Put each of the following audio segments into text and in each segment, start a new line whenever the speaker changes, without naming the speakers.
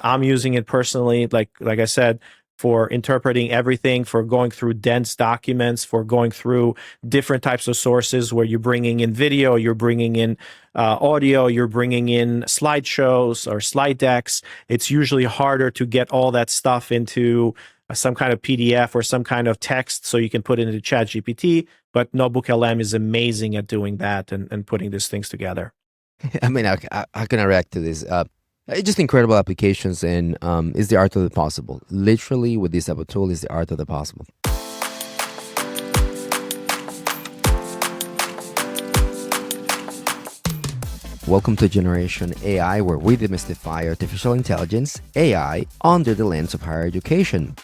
I'm using it personally, like I said, for interpreting everything, for going through dense documents, for going through different types of sources where you're bringing in video, you're bringing in audio, you're bringing in slideshows or slide decks. It's usually harder to get all that stuff into some kind of PDF or some kind of text so you can put it into ChatGPT. But NotebookLM is amazing at doing that and putting these things together.
I mean, how can I react to this? It's just incredible applications, and it's the art of the possible. Literally, with this type of tool, is the art of the possible. Welcome to Generation AI, where we demystify artificial intelligence, AI, under the lens of higher education.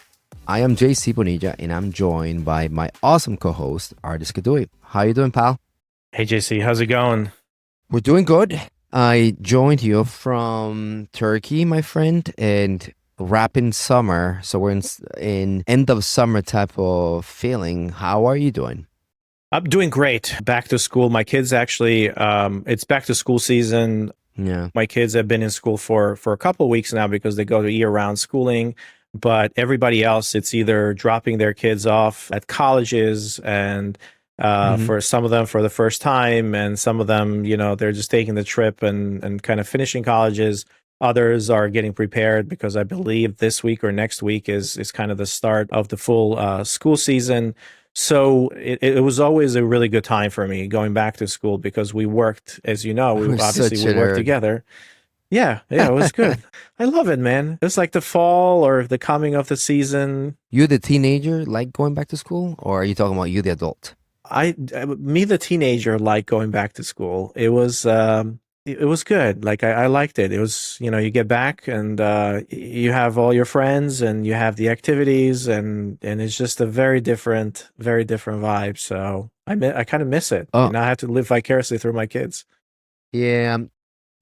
I am JC Bonilla, and I'm joined by my awesome co-host, Artis Kadui. How you doing, pal?
Hey, JC, how's it going?
We're doing good. I joined you from Turkey, my friend, and wrapping summer. So we're in end of summer type of feeling. How are you doing?
I'm doing great. Back to school. My kids actually, it's back to school season.
Yeah.
My kids have been in school for a couple of weeks now because they go to year-round schooling. But everybody else, it's either dropping their kids off at colleges and for some of them for the first time, and some of them, they're just taking the trip and kind of finishing colleges. Others are getting prepared because I believe this week or next week is kind of the start of the full school season. So it was always a really good time for me going back to school because we worked, as you know, we worked together. Yeah, it was good. I love it, man. It's like the fall or the coming of the season.
You, the teenager, like going back to school, or are you talking about you, the adult?
Me, the teenager, like going back to school. It was good. Like I liked it. It was, you get back and you have all your friends and you have the activities and it's just a very different vibe. So I kind of miss it.
Oh,
And I have to live vicariously through my kids.
yeah.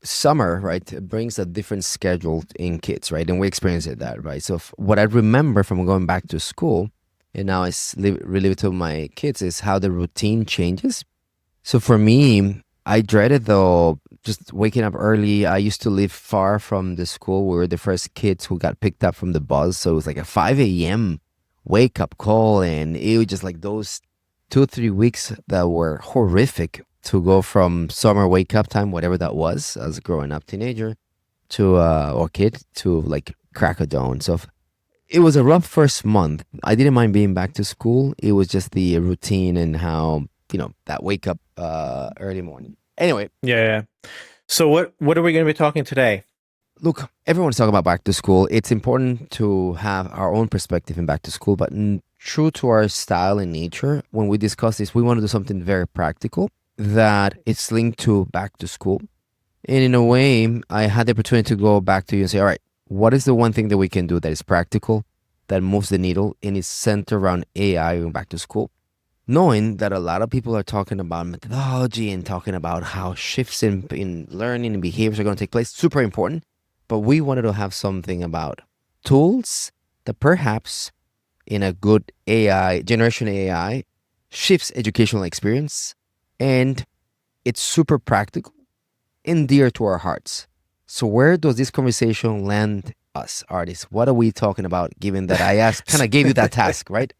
Summer, right, it brings a different schedule in kids, right? And we experienced that, right? So what I remember from going back to school, and now relate it to my kids, is how the routine changes. So for me, I dreaded though just waking up early. I used to live far from the school. We were the first kids who got picked up from the bus. So it was like a 5 a.m. wake up call. And it was just like those 2 or 3 weeks that were horrific to go from summer wake up time, whatever that was, as a growing up teenager to, or kid, to like crack of dawn. So it was a rough first month. I didn't mind being back to school. It was just the routine and how, that wake up early morning. Anyway.
Yeah. So what are we going to be talking today?
Look, everyone's talking about back to school. It's important to have our own perspective in back to school, but true to our style and nature, when we discuss this, we want to do something very practical that it's linked to back to school. And in a way, I had the opportunity to go back to you and say, all right, what is the one thing that we can do that is practical, that moves the needle, and is centered around AI and back to school? Knowing that a lot of people are talking about methodology and talking about how shifts in learning and behaviors are going to take place, super important. But we wanted to have something about tools that perhaps in a good AI, generation AI, shifts educational experience, and it's super practical and dear to our hearts. So where does this conversation land us, Artis? What are we talking about, given that I kind of gave you that task, right?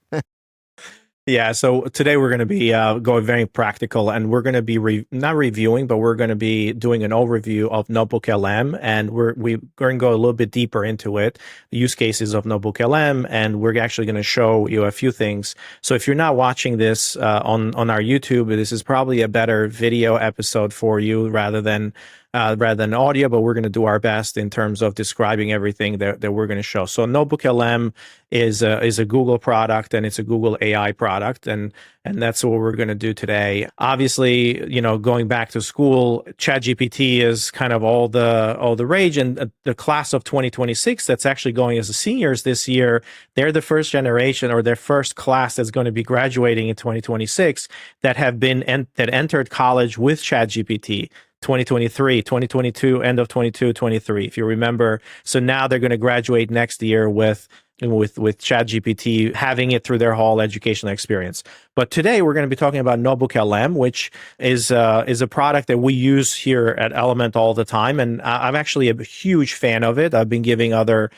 Yeah, so today we're going to be going very practical, and we're going to be not reviewing, but we're going to be doing an overview of NotebookLM, and we're going to go a little bit deeper into it, the use cases of NotebookLM, and we're actually going to show you a few things. So if you're not watching this on our YouTube, this is probably a better video episode for you rather than audio, but we're going to do our best in terms of describing everything that we're going to show. So NotebookLM is a Google product, and it's a Google AI product, and that's what we're going to do today. Obviously, going back to school, ChatGPT is kind of all the rage, and the class of 2026 that's actually going as the seniors this year, they're the first generation or their first class that's going to be graduating in 2026 that entered college with ChatGPT. 2023, 2022, end of 22, 23, if you remember. So now they're going to graduate next year with with ChatGPT, having it through their whole educational experience. But today we're going to be talking about NotebookLM, which is a product that we use here at Element all the time, and I'm actually a huge fan of it. I've been giving other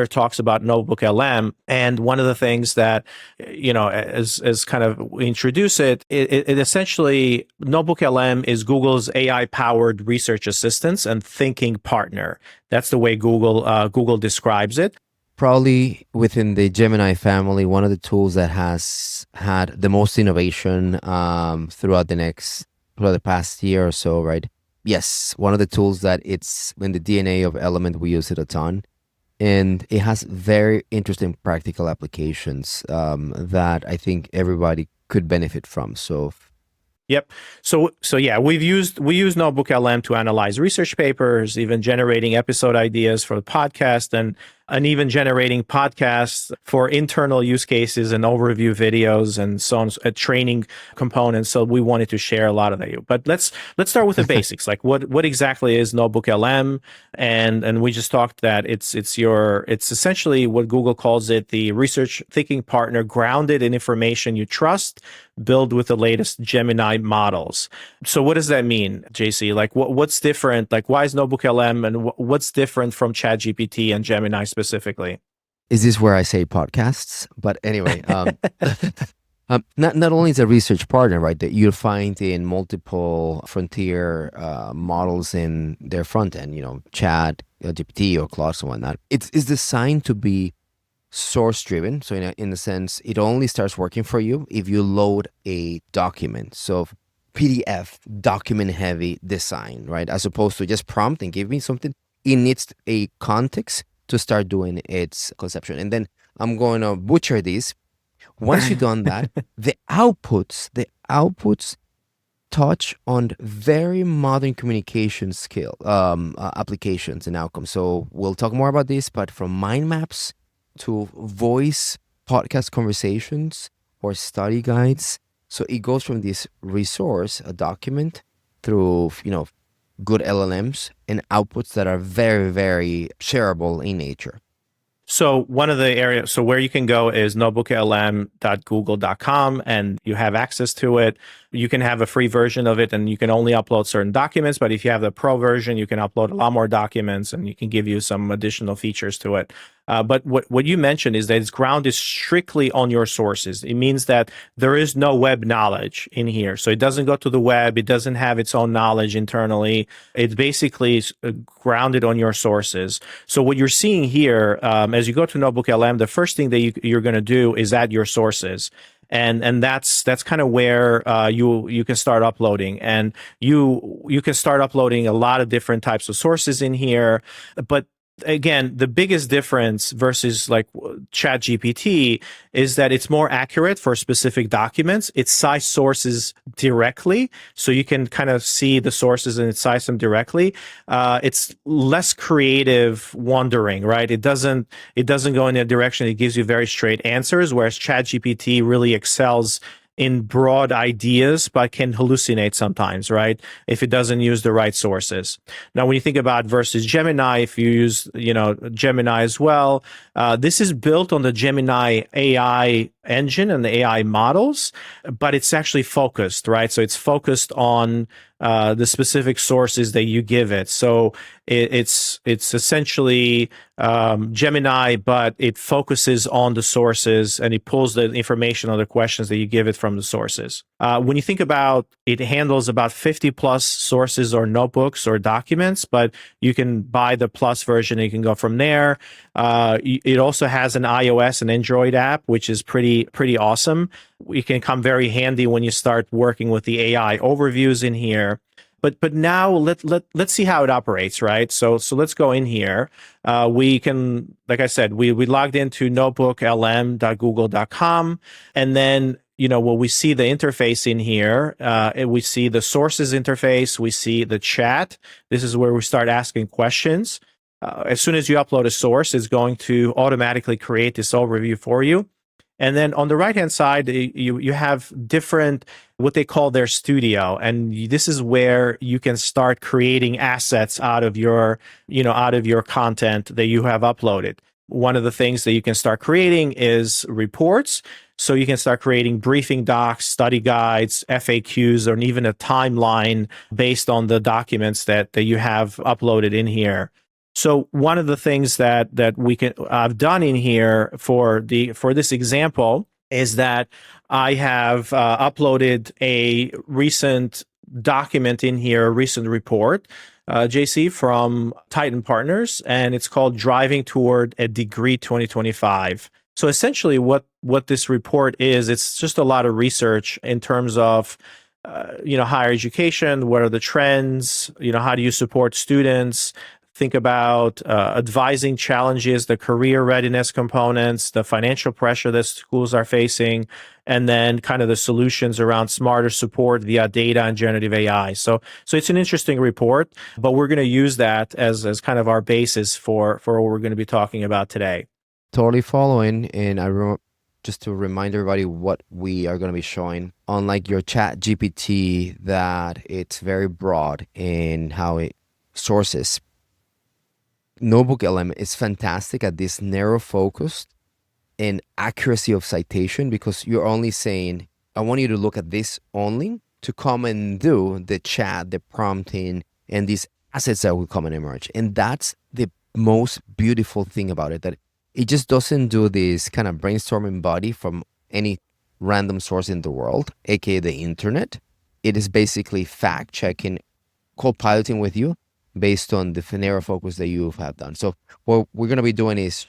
talks about NotebookLM, and one of the things that, as kind of we introduce it essentially, NotebookLM is Google's AI-powered research assistance and thinking partner. That's the way Google describes it.
Probably within the Gemini family, one of the tools that has had the most innovation throughout the past year or so, right? Yes, one of the tools that it's in the DNA of Element, we use it a ton. And it has very interesting practical applications that I think everybody could benefit from. So
Yep. So yeah, we use NotebookLM to analyze research papers, even generating episode ideas for the podcast, and even generating podcasts for internal use cases and overview videos and so on, training components. So we wanted to share a lot of that. But let's start with the basics. Like what exactly is NotebookLM? And we just talked that it's essentially what Google calls it, the research thinking partner grounded in information you trust, build with the latest Gemini models. So what does that mean, JC? Like what's different? Like why is NotebookLM and what's different from ChatGPT and Gemini specifically?
Is this where I say podcasts? But anyway, not only is a research partner, right, that you'll find in multiple frontier models in their front end, Chat, GPT, or Claude, and whatnot. It's designed to be source driven. So in a sense, it only starts working for you if you load a document. So PDF, document heavy design, right? As opposed to just prompt and give me something. It needs a context to start doing its conception. And then I'm going to butcher this. Once you've done that, the outputs touch on very modern communication skill applications and outcomes. So we'll talk more about this, but from mind maps to voice podcast conversations or study guides. So it goes from this resource, a document, through, good LLMs and outputs that are very, very shareable in nature.
So one of the areas, so where you can go is notebooklm.google.com, and you have access to it. You can have a free version of it, and you can only upload certain documents. But if you have the pro version, you can upload a lot more documents, and you can give you some additional features to it. But what you mentioned is that its grounded strictly on your sources. It means that there is no web knowledge in here. So it doesn't go to the web. It doesn't have its own knowledge internally. It's basically grounded on your sources. So what you're seeing here, as you go to NotebookLM, the first thing that you're going to do is add your sources. And that's kind of where you can start uploading, and you can start uploading a lot of different types of sources in here. But again, the biggest difference versus like ChatGPT is that it's more accurate for specific documents. It cites sources directly, so you can kind of see the sources and it cites them directly. It's less creative wandering, right? It doesn't go in a direction. It gives you very straight answers, whereas ChatGPT really excels in broad ideas, but can hallucinate sometimes, right? If it doesn't use the right sources. Now, when you think about versus Gemini, if you use, Gemini as well, this is built on the Gemini AI engine and the AI models, but it's actually focused, right? So it's focused on the specific sources that you give it. So it's essentially Gemini, but it focuses on the sources and it pulls the information on the questions that you give it from the sources. When you think about it, handles about 50 plus sources or notebooks or documents, but you can buy the plus version and you can go from there. It also has an iOS and Android app, which is pretty awesome. It can come very handy when you start working with the AI overviews in here. But now let's see how it operates, right? So let's go in here. We can, like I said, we logged into notebooklm.google.com, and then when we see the interface in here, we see the sources interface, we see the chat. This is where we start asking questions. As soon as you upload a source, it's going to automatically create this overview for you. And then on the right-hand side, you have different, what they call their studio. And this is where you can start creating assets out of your content that you have uploaded. one of the things that you can start creating is reports. So you can start creating briefing docs, study guides, FAQs, or even a timeline based on the documents that you have uploaded in here. So one of the things that I've done in here for this example is that I have uploaded a recent document in here, a recent report, JC, from Titan Partners, and it's called Driving Toward a Degree 2025. So essentially what this report is, it's just a lot of research in terms of higher education. What are the trends? How do you support students? Think about advising challenges, the career readiness components, the financial pressure that schools are facing, and then kind of the solutions around smarter support via data and generative AI. So it's an interesting report, but we're going to use that as kind of our basis for what we're going to be talking about today.
Totally following. And just to remind everybody what we are going to be showing, unlike your ChatGPT, that it's very broad in how it sources. NotebookLM is fantastic at this narrow focus and accuracy of citation, because you're only saying, I want you to look at this only to come and do the chat, the prompting, and these assets that will come and emerge. And that's the most beautiful thing about it, that it just doesn't do this kind of brainstorming body from any random source in the world, aka the internet. It is basically fact checking, co-piloting with you based on the narrow focus that you have done. So what we're going to be doing is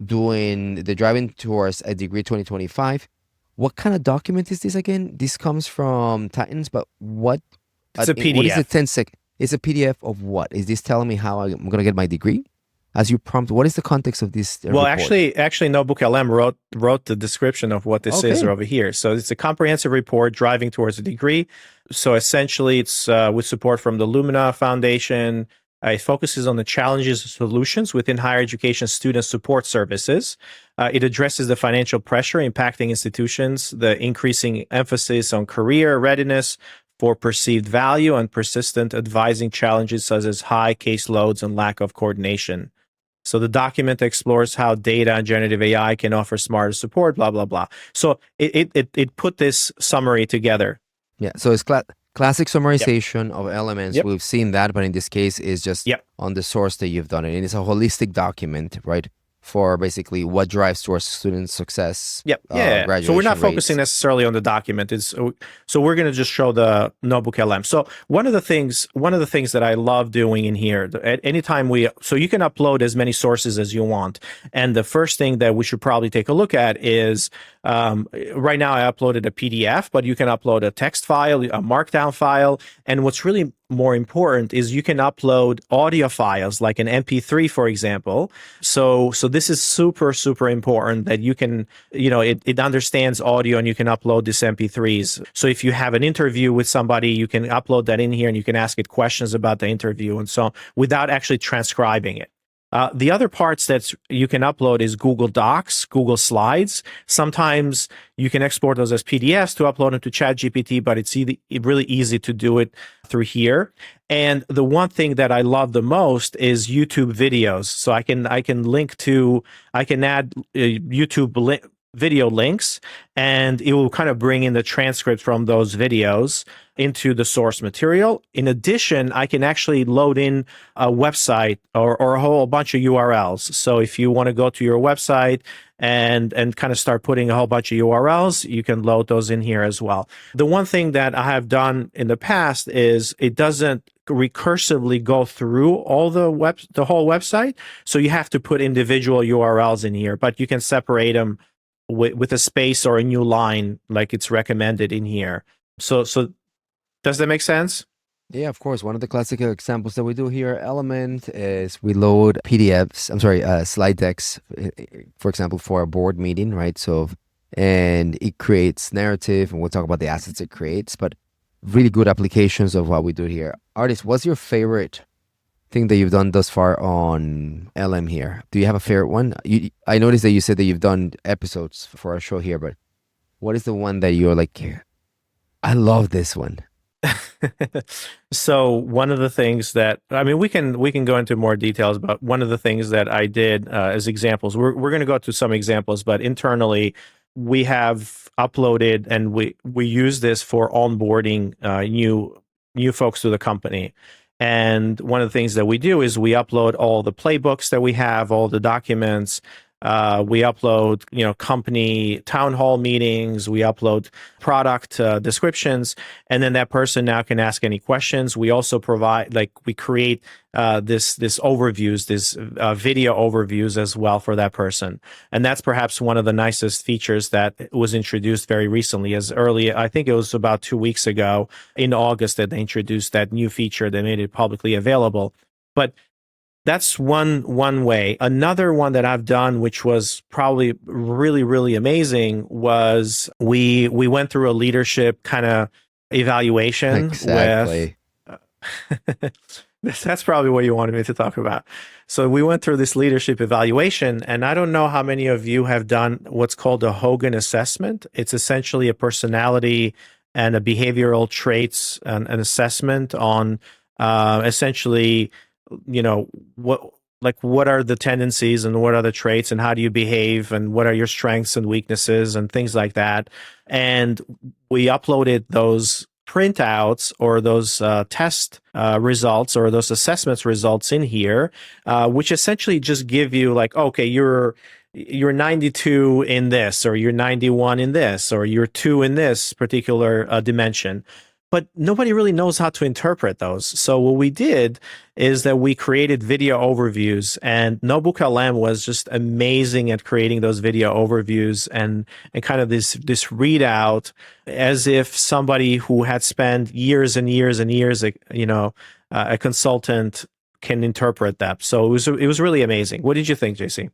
doing the Driving Towards a Degree 2025. What kind of document is this again? This comes from Titans, but what?
It's a PDF.
What is it? 10 sec. It's a PDF of what? Is this telling me how I'm going to get my degree? As you prompt, what is the context of this
Well,
report?
actually, NotebookLM wrote the description of what this is over here. So it's a comprehensive report driving towards a degree. So essentially, it's with support from the Lumina Foundation. It focuses on the challenges and solutions within higher education student support services. It addresses the financial pressure impacting institutions, the increasing emphasis on career readiness for perceived value, and persistent advising challenges such as high caseloads and lack of coordination. So the document explores how data and generative AI can offer smarter support, blah, blah, blah. So it put this summary together.
Yeah, so it's classic summarization of elements.
Yep.
We've seen that, but in this case, it's just
Yep.
on the source that you've done it. And it's a holistic document, right? For basically what drives towards student success.
Yep. Yeah. So we're not focusing necessarily on the document. So we're going to just show the NotebookLM. So one of the things that I love doing in here, at any time so you can upload as many sources as you want. And the first thing that we should probably take a look at is, right now I uploaded a PDF, but you can upload a text file, a markdown file. And what's really more important is you can upload audio files like an MP3, for example. So this is super, super important that you can, it understands audio and you can upload these MP3s. So if you have an interview with somebody, you can upload that in here and you can ask it questions about the interview and so on without actually transcribing it. The other parts that you can upload is Google Docs, Google Slides. Sometimes you can export those as PDFs to upload them to ChatGPT, but it's really easy to do it through here. And the one thing that I love the most is YouTube videos. So I can add YouTube video links, and it will kind of bring in the transcript from those videos into the source material. In addition, I can actually load in a website or a whole bunch of URLs. So if you want to go to your website and kind of start putting a whole bunch of URLs, you can load those in here as well. The one thing that I have done in the past is it doesn't recursively go through all the whole website. So you have to put individual URLs in here, but you can separate them with a space or a new line like it's recommended in here. So does that make sense?
Yeah, of course. One of the classic examples that we do here, Element, is we load slide decks, for example, for a board meeting, right? So, and it creates narrative, and we'll talk about the assets it creates, but really good applications of what we do here. Artist, what's your favorite thing that you've done thus far on LM here? Do you have a favorite one? I noticed that you said that you've done episodes for our show here, but what is the one that you're like, I love this one?
So one of the things that I mean, we can go into more details, but one of the things that I did as examples, we're going to go to some examples, but internally we have uploaded and we use this for onboarding new folks to the company. And one of the things that we do is we upload all the playbooks that we have, all the documents. We upload, company town hall meetings. We upload product descriptions, and then that person now can ask any questions. We also provide, we create this overviews, this video overviews as well for that person, and that's perhaps one of the nicest features that was introduced very recently. As early, I think it was about 2 weeks ago in August that they introduced that new feature. They made it publicly available, but that's one way. Another one that I've done, which was probably really, really amazing, was we went through a leadership kind of evaluation
Exactly.
with that's probably what you wanted me to talk about. So we went through this leadership evaluation, and I don't know how many of you have done what's called a Hogan assessment. It's essentially a personality and a behavioral traits and an assessment on essentially, what are the tendencies and what are the traits and how do you behave and what are your strengths and weaknesses and things like that. And we uploaded those printouts or those test results or those assessments results in here, which essentially just give you okay, you're 92 in this, or you're 91 in this, or you're 2 in this particular dimension. But nobody really knows how to interpret those. So what we did is that we created video overviews, and NotebookLM was just amazing at creating those video overviews and kind of this readout, as if somebody who had spent years and years and years, a consultant can interpret that. So it was really amazing. What did you think, JC?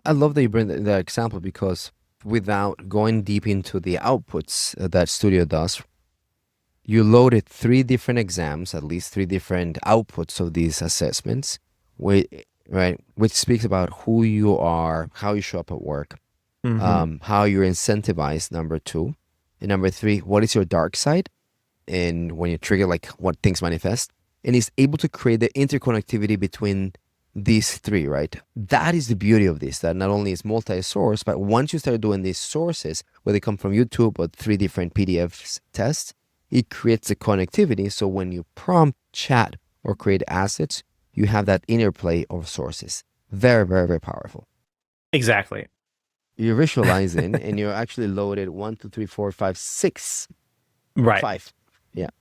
I love that you bring that example, because without going deep into the outputs that Studio does, you loaded 3 different exams, at least 3 different outputs of these assessments, which speaks about who you are, how you show up at work, how you're incentivized, number 2. And number 3, what is your dark side? And when you trigger, what things manifest. And it's able to create the interconnectivity between these 3, right? That is the beauty of this, that not only is multi-source, but once you start doing these sources, where they come from YouTube or 3 different PDFs tests, it creates a connectivity. So when you prompt, chat, or create assets, you have that interplay of sources. Very, very, very powerful.
Exactly.
You're visualizing and you're actually loaded 1, 2, 3, 4, 5, 6.
Right.
5. Yeah.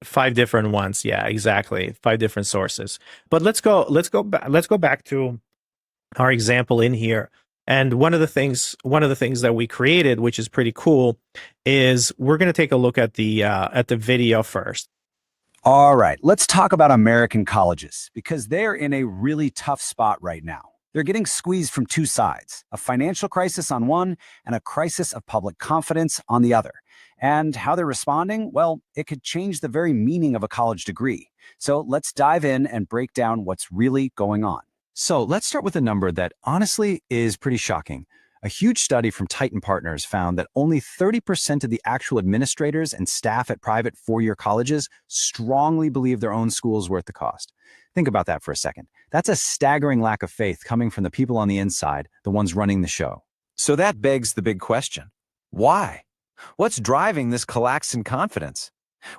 5 different ones. Yeah, exactly. 5 different sources. But let's go back to our example in here. And one of the things that we created, which is pretty cool, is we're going to take a look at the video first.
All right, let's talk about American colleges, because they're in a really tough spot right now. They're getting squeezed from 2 sides, a financial crisis on one and a crisis of public confidence on the other. And how they're responding? Well, it could change the very meaning of a college degree. So let's dive in and break down what's really going on.
So let's start with a number that honestly is pretty shocking. A huge study from Titan Partners found that only 30% of the actual administrators and staff at private 4-year colleges strongly believe their own school is worth the cost. Think about that for a second. That's a staggering lack of faith coming from the people on the inside, the ones running the show.
So that begs the big question. Why? What's driving this collapse in confidence?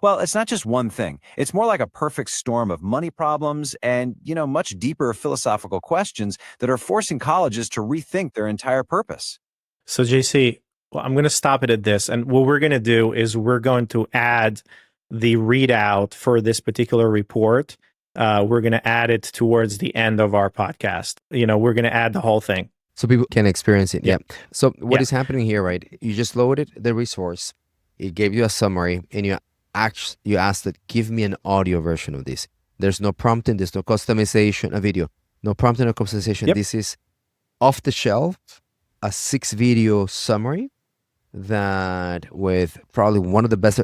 Well, it's not just one thing. It's more like a perfect storm of money problems and, much deeper philosophical questions that are forcing colleges to rethink their entire purpose.
So, JC, I'm going to stop it at this. And what we're going to do is we're going to add the readout for this particular report. We're going to add it towards the end of our podcast. We're going to add the whole thing,
so people can experience it.
Yeah.
Yeah. So what is happening here, right? You just loaded the resource. It gave you a summary, and you asked it, give me an audio version of this. There's no prompting, there's no customization, a video. No prompting or customization.
Yep.
This is off the shelf, a 6-video summary that with probably one of the best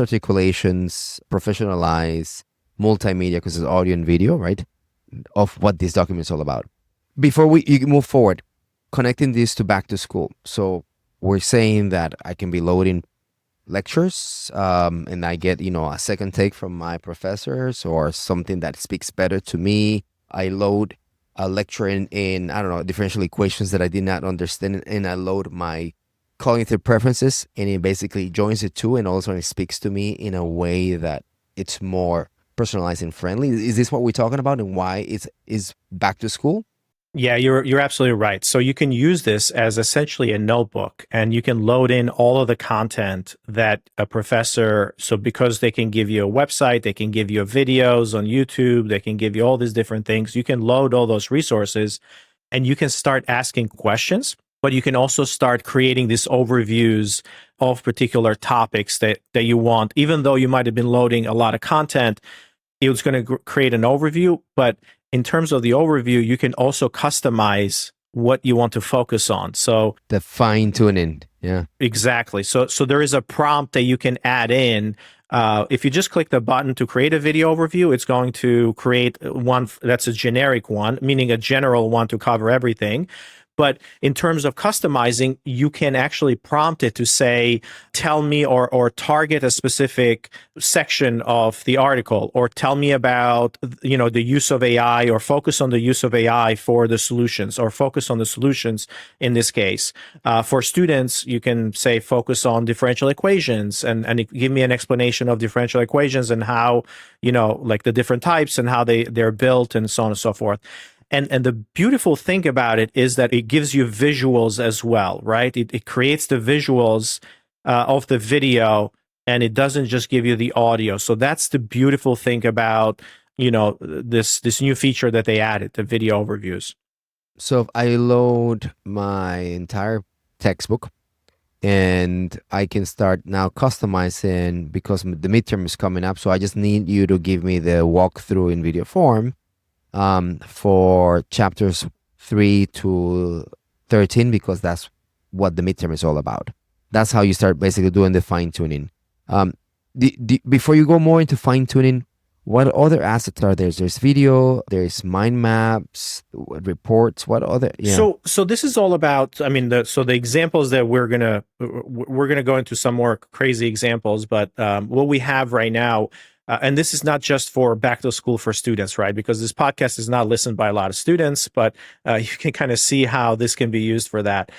articulations, professionalized multimedia, because it's audio and video, right? Of what this document is all about. Before you move forward, connecting this to back to school. So we're saying that I can be loading lectures, and I get, a second take from my professors or something that speaks better to me. I load a lecture in I don't know, differential equations that I did not understand, and I load my cognitive preferences, and it basically joins the two, and also it speaks to me in a way that it's more personalized and friendly. Is this what we're talking about, and why is back to school?
Yeah, you're absolutely right. So you can use this as essentially a notebook, and you can load in all of the content that a professor, so because they can give you a website, they can give you videos on YouTube, they can give you all these different things. You can load all those resources and you can start asking questions, but you can also start creating these overviews of particular topics that you want. Even though you might have been loading a lot of content, it was going to create an overview, but in terms of the overview, you can also customize what you want to focus on. So
The fine tuning. Yeah.
exactly. So there is a prompt that you can add in. If you just click the button to create a video overview, it's going to create one that's a generic one, meaning a general one to cover everything. But in terms of customizing, you can actually prompt it to say, tell me or target a specific section of the article, or tell me about, the use of AI, or focus on the use of AI for the solutions, or focus on the solutions in this case. For students, you can say, focus on differential equations and give me an explanation of differential equations and how, like the different types and how they're built and so on and so forth. And the beautiful thing about it is that it gives you visuals as well, right? It creates the visuals of the video, and it doesn't just give you the audio. So that's the beautiful thing about, this new feature that they added, the video overviews.
So if I load my entire textbook, and I can start now customizing because the midterm is coming up. So I just need you to give me the walkthrough in video form for chapters 3 to 13, because that's what the midterm is all about. That's how you start basically doing the fine tuning. Before you go more into fine tuning, what other assets are there? There's video, there's mind maps, reports. What other? Yeah.
So this is all about. I mean, the examples that we're gonna go into some more crazy examples, but what we have right now. And this is not just for back to school for students, right? Because this podcast is not listened by a lot of students, but you can kind of see how this can be used for that.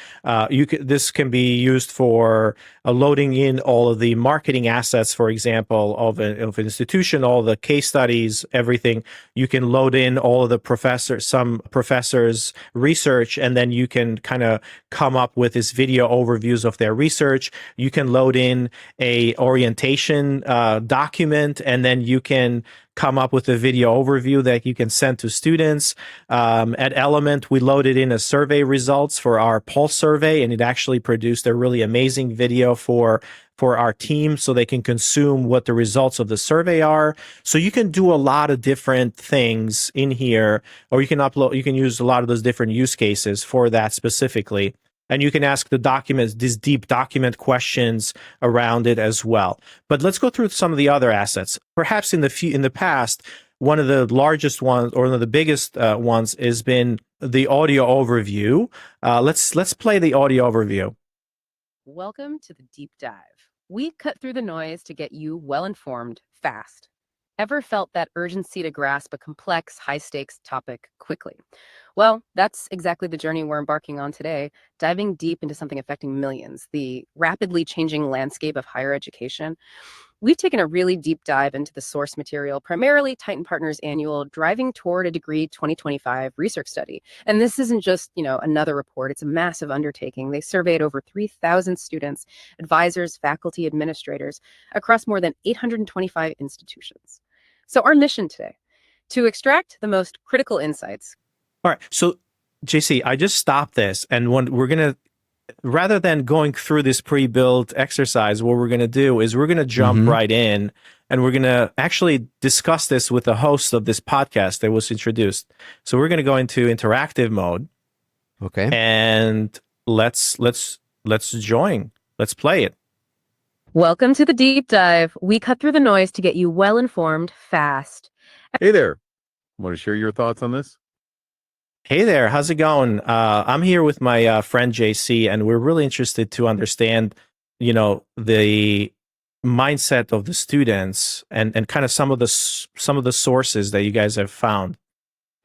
This can be used for loading in all of the marketing assets, for example, of an institution, all the case studies, everything. You can load in all of the some professors' research, and then you can kind of come up with this video overviews of their research. You can load in a orientation document, and then you can come up with a video overview that you can send to students. At Element, we loaded in a survey results for our pulse survey, and it actually produced a really amazing video for our team, so they can consume what the results of the survey are. So you can do a lot of different things in here, or you can use a lot of those different use cases for that specifically. And you can ask the documents these deep document questions around it as well. But let's go through some of the other assets. Perhaps in the past, one of the largest ones, or one of the biggest ones, has been the audio overview. Let's play the audio overview.
Welcome to the deep dive. We cut through the noise to get you well-informed, fast. Ever felt that urgency to grasp a complex, high-stakes topic quickly? Well, that's exactly the journey we're embarking on today, diving deep into something affecting millions, the rapidly changing landscape of higher education. We've taken a really deep dive into the source material, primarily Titan Partners' annual Driving Toward a Degree 2025 research study. And this isn't just, another report. It's a massive undertaking. They surveyed over 3,000 students, advisors, faculty, administrators across more than 825 institutions. So our mission today, to extract the most critical insights.
All right. So, JC, I just stopped this, and we're going to, rather than going through this pre-built exercise, what we're going to do is we're going to jump right in, and we're going to actually discuss this with the host of this podcast that was introduced. So we're going to go into interactive mode.
Okay.
And let's join. Let's play it.
Welcome to the deep dive. We cut through the noise to get you well informed, fast.
Hey there. Want to share your thoughts on this?
Hey there, how's it going? I'm here with my friend JC, and we're really interested to understand, the mindset of the students and kind of some of the sources that you guys have found?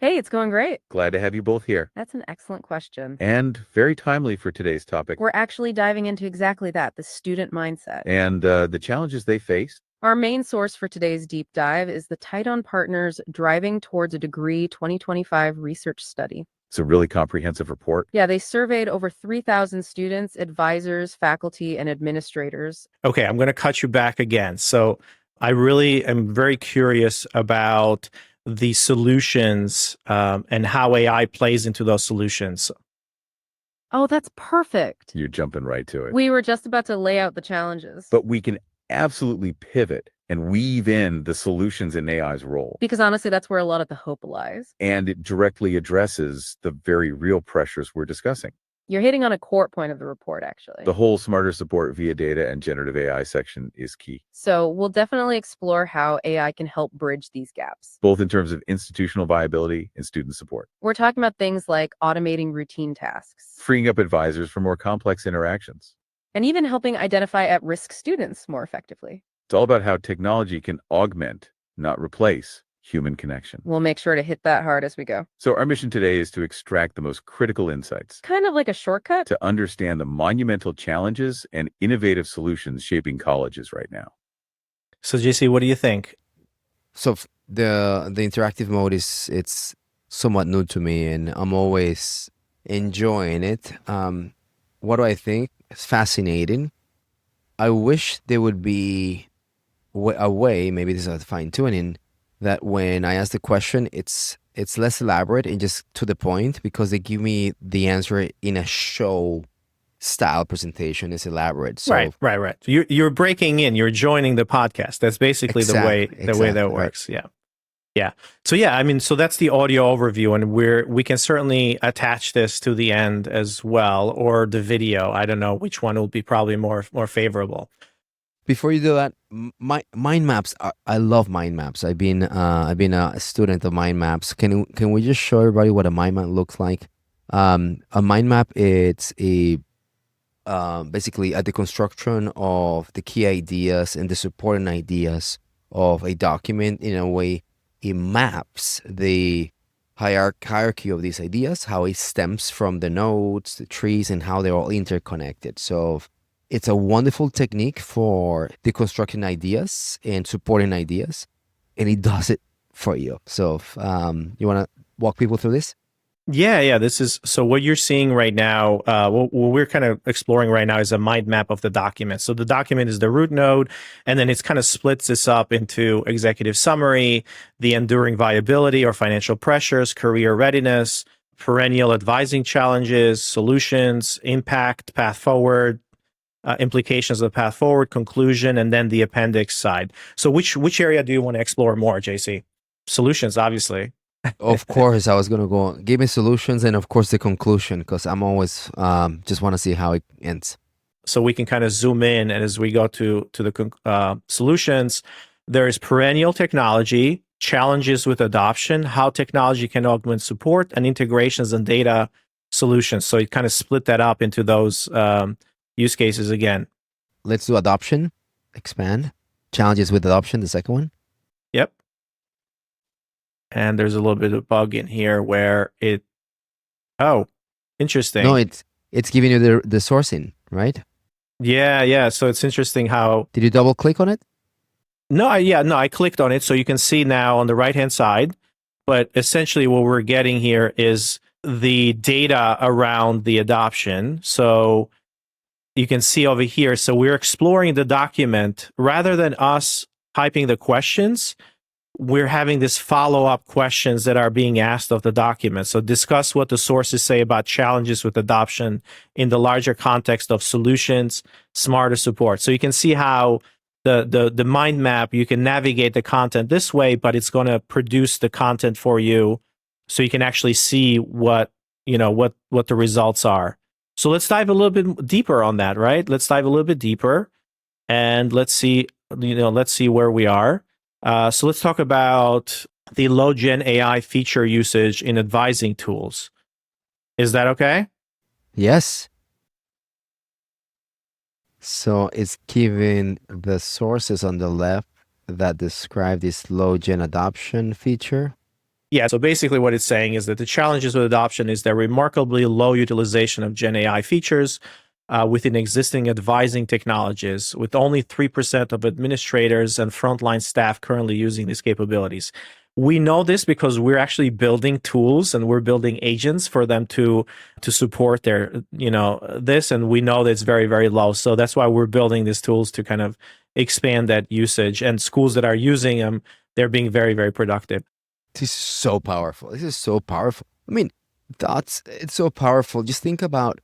Hey, it's going great.
Glad to have you both here.
That's an excellent question.
And very timely for today's topic.
We're actually diving into exactly that, the student mindset.
And the challenges they face.
Our main source for today's deep dive is the Titon Partners Driving Towards a Degree 2025 research study.
It's a really comprehensive report.
Yeah, they surveyed over 3,000 students, advisors, faculty, and administrators.
Okay, I'm going to cut you back again. So I really am very curious about the solutions and how AI plays into those solutions.
Oh, that's perfect.
You're jumping right to it.
We were just about to lay out the challenges.
But we can absolutely pivot and weave in the solutions in AI's role.
Because honestly, that's where a lot of the hope lies.
And it directly addresses the very real pressures we're discussing.
You're hitting on a core point of the report, actually.
The whole smarter support via data and generative AI section is key,
So we'll definitely explore how AI can help bridge these gaps.
both in terms of institutional viability and student support,
We're talking about things like automating routine tasks,
freeing up advisors for more complex interactions.
and even helping identify at-risk students more effectively.
It's all about how technology can augment, not replace, human connection.
We'll make sure to hit that hard as we go.
So our mission today is to extract the most critical insights,
Kind of like a shortcut.
to understand the monumental challenges and innovative solutions shaping colleges right now.
So JC, what do you think?
So the interactive mode it's somewhat new to me, and I'm always enjoying it. What do I think? It's fascinating. I wish there would be a way, maybe this is a fine tuning, that when I ask the question, it's less elaborate and just to the point, because they give me the answer in a show style presentation. It's elaborate. So
Right. You're breaking in. You're joining the podcast. That's basically the way that
right.
works. Yeah. So I mean, so that's the audio overview, and we can certainly attach this to the end as well, or the video. I don't know which one will be probably more favorable.
Before you do that, mind maps. I love mind maps. I've been a student of mind maps. Can we just show everybody what a mind map looks like? A mind map, it's a basically a deconstruction of the key ideas and the supporting ideas of a document. In a way, it maps the hierarchy of these ideas, how it stems from the nodes, the trees, and how they're all interconnected. So it's a wonderful technique for deconstructing ideas and supporting ideas, and it does it for you. So you want to walk people through this?
Yeah. This is so what you're seeing right now. What we're kind of exploring right now is a mind map of the document. So the document is the root node, and then it's kind of splits this up into executive summary, the enduring viability or financial pressures, career readiness, perennial advising challenges, solutions, impact, path forward, implications of the path forward, conclusion, and then the appendix side. So which area do you want to explore more, JC? Solutions, obviously.
Of course, I was going to go give me solutions, and of course the conclusion, because I'm always just want to see how it ends.
So we can kind of zoom in, and as we go to the solutions, there is perennial technology, challenges with adoption, how technology can augment support, and integrations and data solutions. So it kind of split that up into those use cases again.
Let's do adoption, expand, challenges with adoption, the second one.
Yep. And there's a little bit of bug in here where interesting.
No, it's giving you the sourcing, right?
Yeah. So it's interesting how.
Did you double click on it?
No, I clicked on it, so you can see now on the right-hand side. But essentially what we're getting here is the data around the adoption. So you can see over here, so we're exploring the document rather than us typing the questions. We're having this follow-up questions that are being asked of the document. So discuss what the sources say about challenges with adoption in the larger context of solutions, smarter support. So you can see how the mind map, you can navigate the content this way, but it's going to produce the content for you so you can actually see what the results are. So let's dive a little bit deeper on that, right? Let's dive a little bit deeper and let's see where we are. So let's talk about the low gen AI feature usage in advising tools. Is that okay?
Yes. So it's giving the sources on the left that describe this low gen adoption feature.
Yeah, so basically what it's saying is that the challenges with adoption is their remarkably low utilization of Gen AI features within existing advising technologies, with only 3% of administrators and frontline staff currently using these capabilities. We know this because we're actually building tools and we're building agents for them to support their, this, and we know that it's very, very low. So that's why we're building these tools to kind of expand that usage. And schools that are using them, they're being very, very productive.
This is so powerful. This is so powerful. I mean, it's so powerful. Just think about,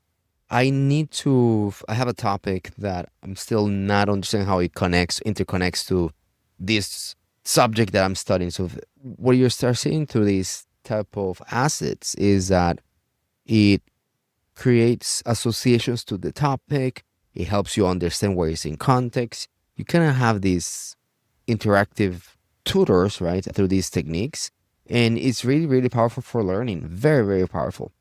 I have a topic that I'm still not understanding how it interconnects to this subject that I'm studying. So what you start seeing through these type of assets is that it creates associations to the topic. It helps you understand where it's in context. You kind of have these interactive tutors, right, through these techniques. And it's really, really powerful for learning. Very, very powerful.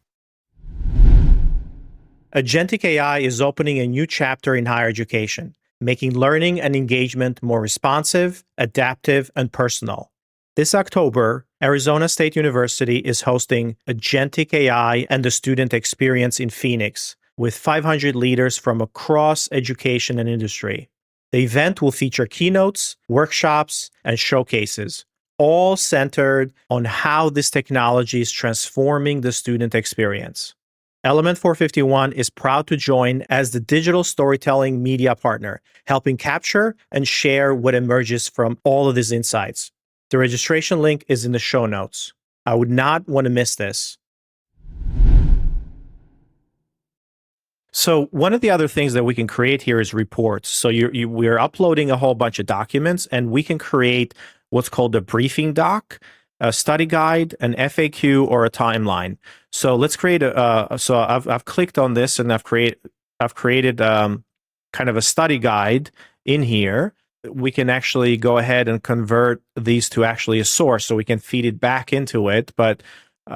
Agentic AI is opening a new chapter in higher education, making learning and engagement more responsive, adaptive, and personal. This October, Arizona State University is hosting Agentic AI and the Student Experience in Phoenix, with 500 leaders from across education and industry. The event will feature keynotes, workshops, and showcases, all centered on how this technology is transforming the student experience. Element 451 is proud to join as the digital storytelling media partner, helping capture and share what emerges from all of these insights. The registration link is in the show notes. I would not want to miss this. So one of the other things that we can create here is reports. So we're uploading a whole bunch of documents, and we can create what's called a briefing doc, a study guide, an FAQ, or a timeline. So let's create so I've clicked on this, and I've created kind of a study guide in here. We can actually go ahead and convert these to actually a source, so we can feed it back into it. But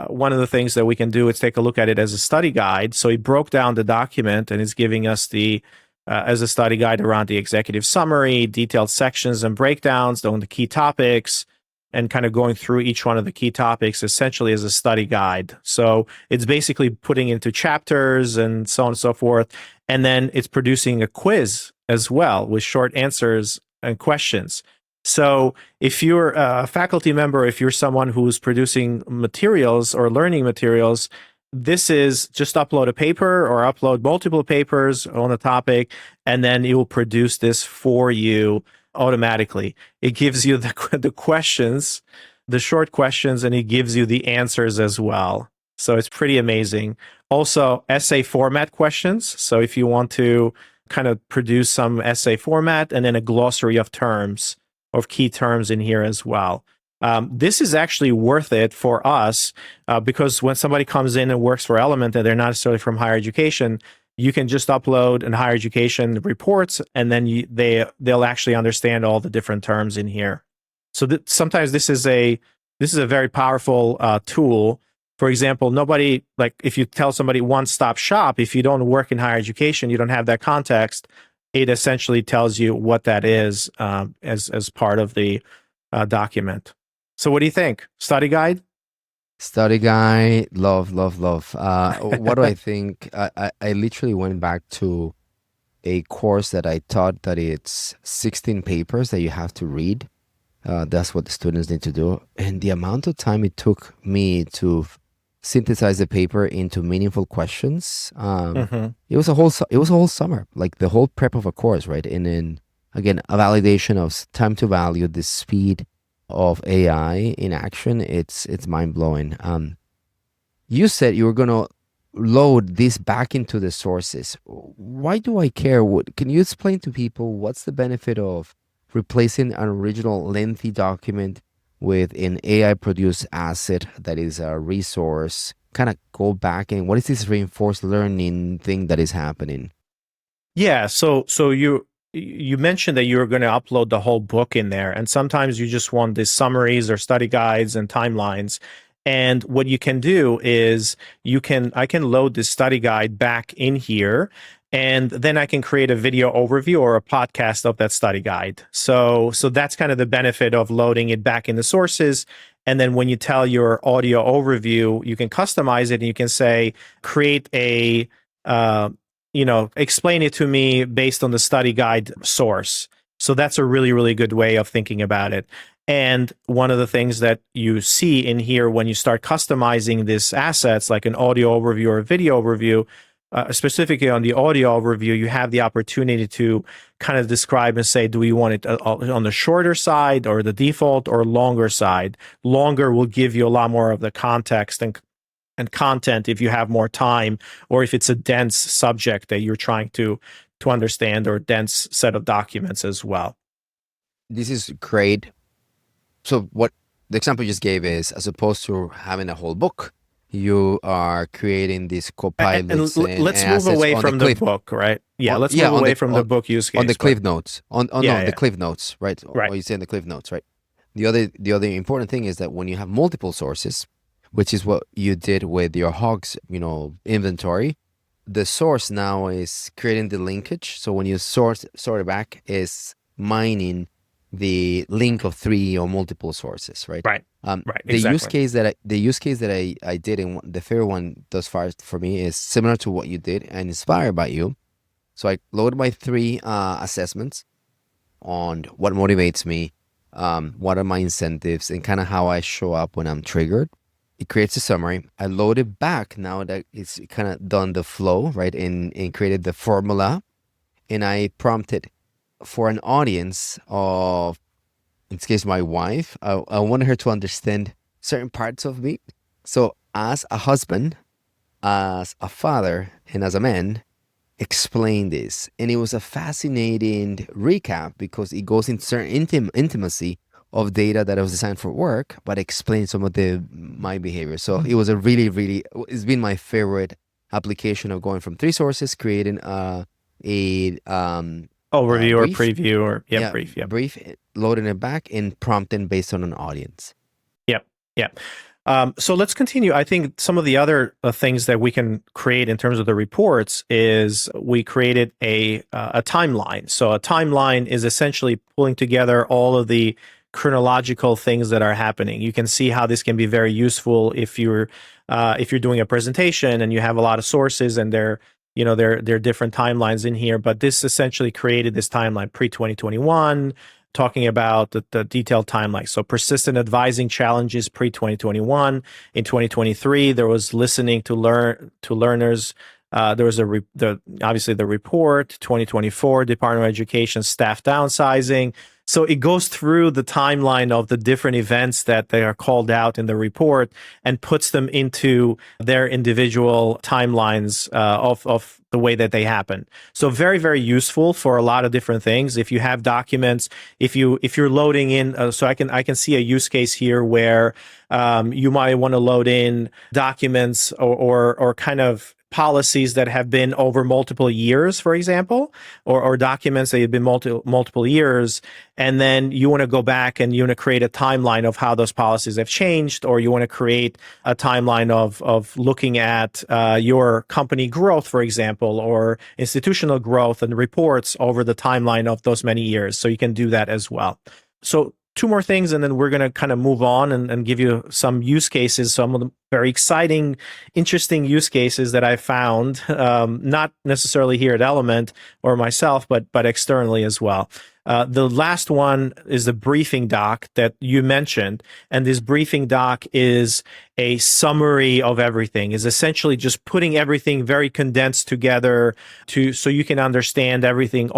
one of the things that we can do is take a look at it as a study guide. So he broke down the document and is giving us the as a study guide around the executive summary, detailed sections and breakdowns on the key topics, and kind of going through each one of the key topics essentially as a study guide. So it's basically putting into chapters and so on and so forth. And then it's producing a quiz as well with short answers and questions. So if you're a faculty member, if you're someone who's producing materials or learning materials, this is just upload a paper or upload multiple papers on a topic, and then it will produce this for you automatically. It gives you the questions, the short questions, and it gives you the answers as well. So it's pretty amazing. Also, essay format questions. So if you want to kind of produce some essay format, and then a glossary of terms, of key terms in here as well. This is actually worth it for us because when somebody comes in and works for Element and they're not necessarily from higher education, you can just upload in higher education reports, and then they'll actually understand all the different terms in here. So sometimes this is a very powerful tool. For example, if you tell somebody one-stop shop, if you don't work in higher education, you don't have that context, it essentially tells you what that is as part of the document. So what do you think? Study guide?
Study guide, love. What do I think? I literally went back to a course that I taught that it's 16 papers that you have to read. That's what the students need to do. And the amount of time it took me to synthesize the paper into meaningful questions, it was a whole summer, like the whole prep of a course, right? And then again, a validation of time to value, the speed of AI in action. It's mind-blowing. You said you were going to load this back into the sources. Why do I care? Can you explain to people what's the benefit of replacing an original lengthy document with an AI-produced asset that is a resource? Kind of go back and what is this reinforced learning thing that is happening?
Yeah, so you mentioned that you were going to upload the whole book in there, and sometimes you just want the summaries or study guides and timelines. And what you can do is I can load this study guide back in here, and then I can create a video overview or a podcast of that study guide. So that's kind of the benefit of loading it back in the sources. And then when you tell your audio overview, you can customize it and you can say, create a, explain it to me based on the study guide source. So that's a really, really good way of thinking about it. And one of the things that you see in here when you start customizing these assets, like an audio overview or a video overview, specifically on the audio overview, you have the opportunity to kind of describe and say, do we want it on the shorter side or the default or longer side? Longer will give you a lot more of the context and content if you have more time, or if it's a dense subject that you're trying to understand, or a dense set of documents as well.
This is great. So what the example you just gave is, as opposed to having a whole book, you are creating these co-pilots
and let's move away from the book, right? Yeah, let's move away from the book use case.
On the cliff notes. The cliff notes, right?
Right.
What you say in the cliff notes, right? The other important thing is that when you have multiple sources, which is what you did with your hogs, inventory, the source now is creating the linkage. So when you sort it back, is mining the link of 3 or multiple sources, right?
Right.
Right.
Exactly.
The use case that I did, and the favorite one thus far for me, is similar to what you did and inspired by you. So I loaded my 3 assessments on what motivates me, what are my incentives, and kind of how I show up when I'm triggered. It creates a summary. I load it back now that it's kind of done the flow, right? And created the formula. And I prompted for an audience of, in this case, my wife. I wanted her to understand certain parts of me. So as a husband, as a father, and as a man, explain this. And it was a fascinating recap because it goes into certain intimacy of data that was designed for work, but explains some of my behavior. So it was it's been my favorite application of going from 3 sources, creating a
overview
or
preview or brief,
brief, loading it back and prompting based on an audience.
Yep. So let's continue. I think some of the other things that we can create in terms of the reports is we created a timeline. So a timeline is essentially pulling together all of the chronological things that are happening. You can see how this can be very useful if you're doing a presentation and you have a lot of sources and there are different timelines in here. But this essentially created this timeline pre-2021, talking about the detailed timeline. So persistent advising challenges pre-2021. In 2023, there was listening to learners. There was obviously the report. 2024, Department of Education staff downsizing. So it goes through the timeline of the different events that they are called out in the report and puts them into their individual timelines of the way that they happen. So very, very useful for a lot of different things. If you have documents, if you're loading in, so I can see a use case here where you might want to load in documents or kind of policies that have been over multiple years, for example, or documents that have been multiple years, and then you want to go back and you want to create a timeline of how those policies have changed, or you want to create a timeline of looking at your company growth, for example, or institutional growth and reports over the timeline of those many years. So you can do that as well. So 2 more things, and then we're going to kind of move on and give you some use cases, some of the very exciting, interesting use cases that I found, not necessarily here at Element or myself, but externally as well. The last one is the briefing doc that you mentioned. And this briefing doc is a summary of everything, is essentially just putting everything very condensed together so you can understand everything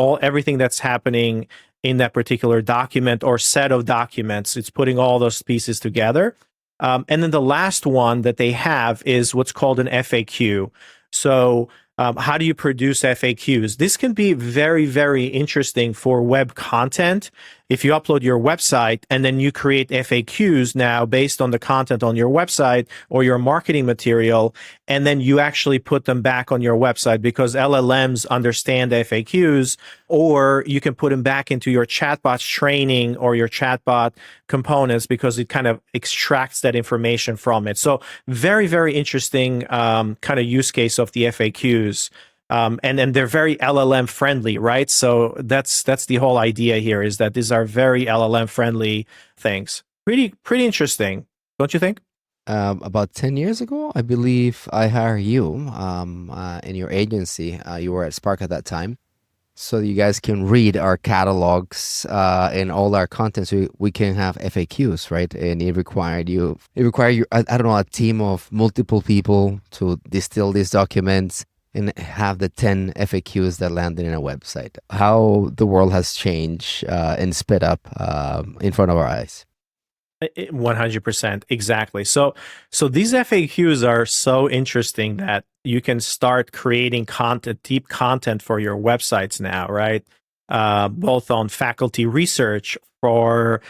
that's happening in that particular document or set of documents. It's putting all those pieces together. And then the last one that they have is what's called an FAQ. So how do you produce FAQs? This can be very, very interesting for web content. If you upload your website and then you create FAQs now based on the content on your website or your marketing material, and then you actually put them back on your website because LLMs understand FAQs, or you can put them back into your chatbot's training or your chatbot components because it kind of extracts that information from it. So very, very interesting kind of use case of the FAQs. and they're very LLM friendly, right? So that's the whole idea here, is that these are very LLM friendly things. Pretty interesting, don't you think?
About 10 years ago, I believe I hired you in your agency. You were at Spark at that time. So you guys can read our catalogs and all our content. So we can have FAQs, right? And it required you, I don't know, a team of multiple people to distill these documents and have the 10 FAQs that landed in a website. How the world has changed and sped up in front of our eyes.
100%, exactly. So these FAQs are so interesting that you can start creating content, deep content for your websites now, right? Both on faculty research, for,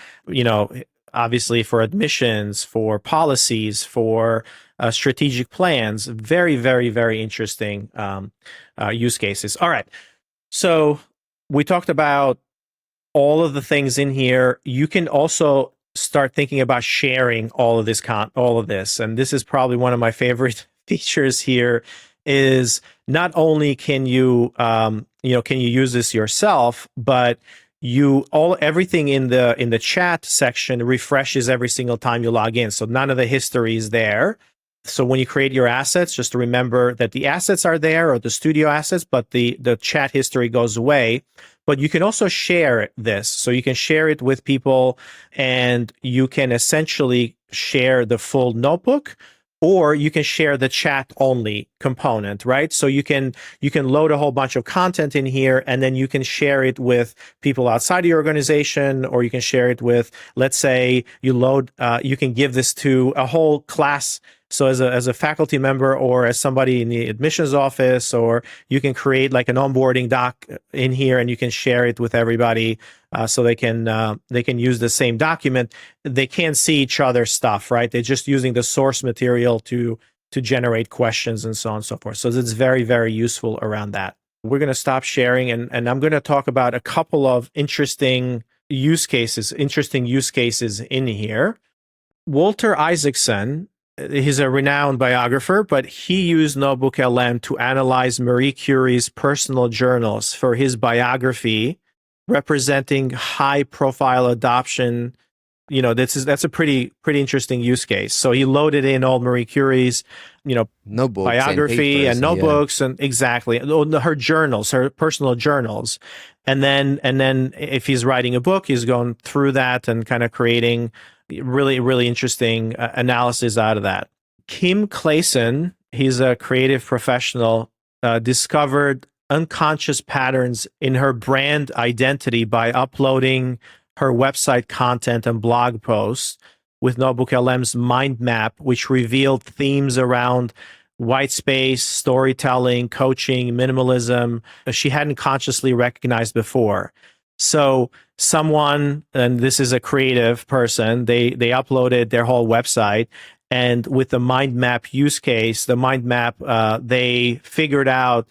obviously for admissions, for policies, for strategic plans. Very, very, very interesting use cases. All right. So we talked about all of the things in here. You can also start thinking about sharing all of this, and this is probably one of my favorite features here. Is not only can you use this yourself, but everything in the chat section refreshes every single time you log in, so none of the history is there. So when you create your assets, just remember that the assets are there, or the studio assets, but the chat history goes away. But you can also share this. So you can share it with people, and you can essentially share the full notebook, or you can share the chat only component, right? So you can load a whole bunch of content in here, and then you can share it with people outside your organization, or you can share it with, let's say you can give this to a whole class. So as a faculty member, or as somebody in the admissions office, or you can create like an onboarding doc in here, and you can share it with everybody, so they can use the same document. They can't see each other's stuff, right? They're just using the source material to generate questions and so on and so forth. So it's very, very useful around that. We're going to stop sharing, and I'm going to talk about a couple of interesting use cases in here. Walter Isaacson, he's a renowned biographer, but he used NotebookLM to analyze Marie Curie's personal journals for his biography, representing high-profile adoption. That's a pretty interesting use case. So he loaded in all Marie Curie's,
Notebooks
biography and notebooks,
yeah.
and exactly her journals, her personal journals, and then if he's writing a book, he's going through that and kind of creating really, really interesting analysis out of that. Kim Clayson, he's a creative professional, discovered unconscious patterns in her brand identity by uploading her website content and blog posts with NotebookLM's mind map, which revealed themes around white space, storytelling, coaching, minimalism she hadn't consciously recognized before. So someone, and this is a creative person, they uploaded their whole website, and with the mind map use case, the mind map, they figured out,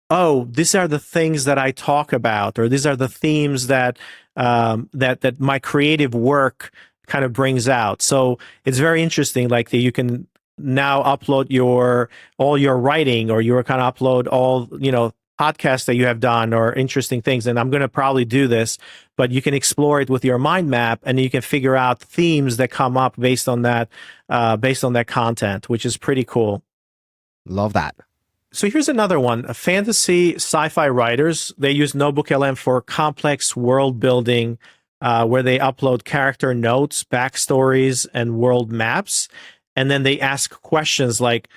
oh, these are the things that I talk about, or these are the themes that that my creative work kind of brings out. So it's very interesting. Like you can now upload all your writing, or you kind of upload all podcasts that you have done, or interesting things. And I'm going to probably do this, but you can explore it with your mind map, and you can figure out themes that come up based on that content, which is pretty cool.
Love that.
So here's another one. Fantasy sci-fi writers, they use NotebookLM for complex world building, where they upload character notes, backstories, and world maps. And then they ask questions like,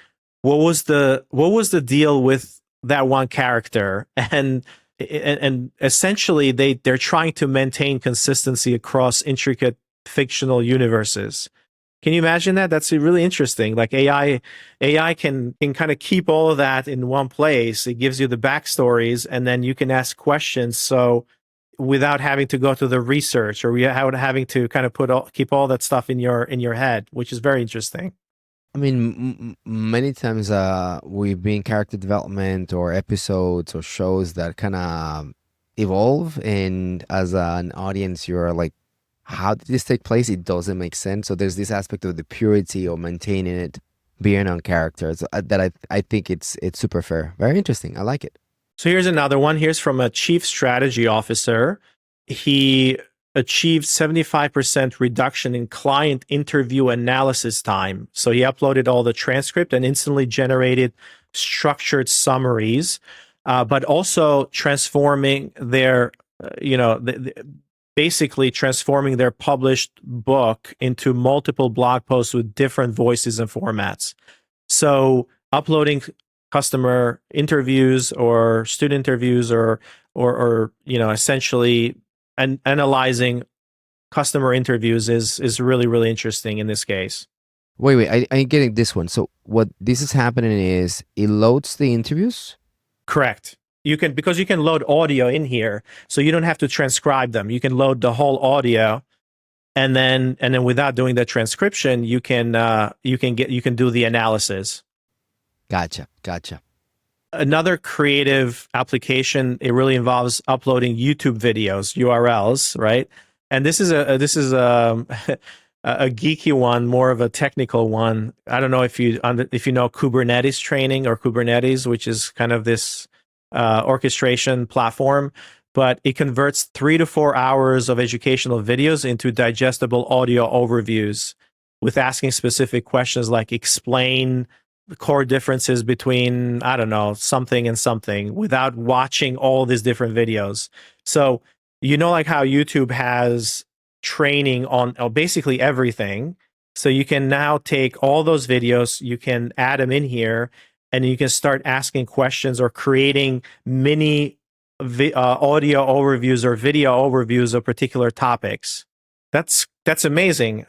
what was the deal with that one character? And essentially they're trying to maintain consistency across intricate fictional universes. Can you imagine that? That's really interesting. Like AI can kind of keep all of that in one place. It gives you the backstories, and then you can ask questions. So without having to go to the research, or without having to kind of keep all that stuff in your head, which is very interesting.
I mean, many times we've been character development or episodes or shows that kind of evolve, and as an audience, you're like, how did this take place? It doesn't make sense. So there's this aspect of the purity of maintaining it being on characters that I think it's super fair. Very interesting. I like it.
So here's another one. Here's from a chief strategy officer. He achieved 75% reduction in client interview analysis time. So he uploaded all the transcript and instantly generated structured summaries, but also transforming their, basically transforming their published book into multiple blog posts with different voices and formats. So uploading customer interviews or student interviews or essentially analyzing customer interviews is really, really interesting in this case.
Wait, I'm getting this one. So what this is happening is it loads the interviews?
Correct. Because you can load audio in here, so you don't have to transcribe them. You can load the whole audio, and then without doing the transcription, you can do the analysis.
Gotcha.
Another creative application, it really involves uploading YouTube videos, URLs, right? And this is a a geeky one, more of a technical one. I don't know if you know Kubernetes training or Kubernetes, which is kind of this orchestration platform, but it converts 3 to 4 hours of educational videos into digestible audio overviews with asking specific questions like explain the core differences between, I don't know, something and something without watching all these different videos. So, like how YouTube has training on basically everything. So you can now take all those videos, you can add them in here, and you can start asking questions or creating mini audio overviews or video overviews of particular topics. That's amazing.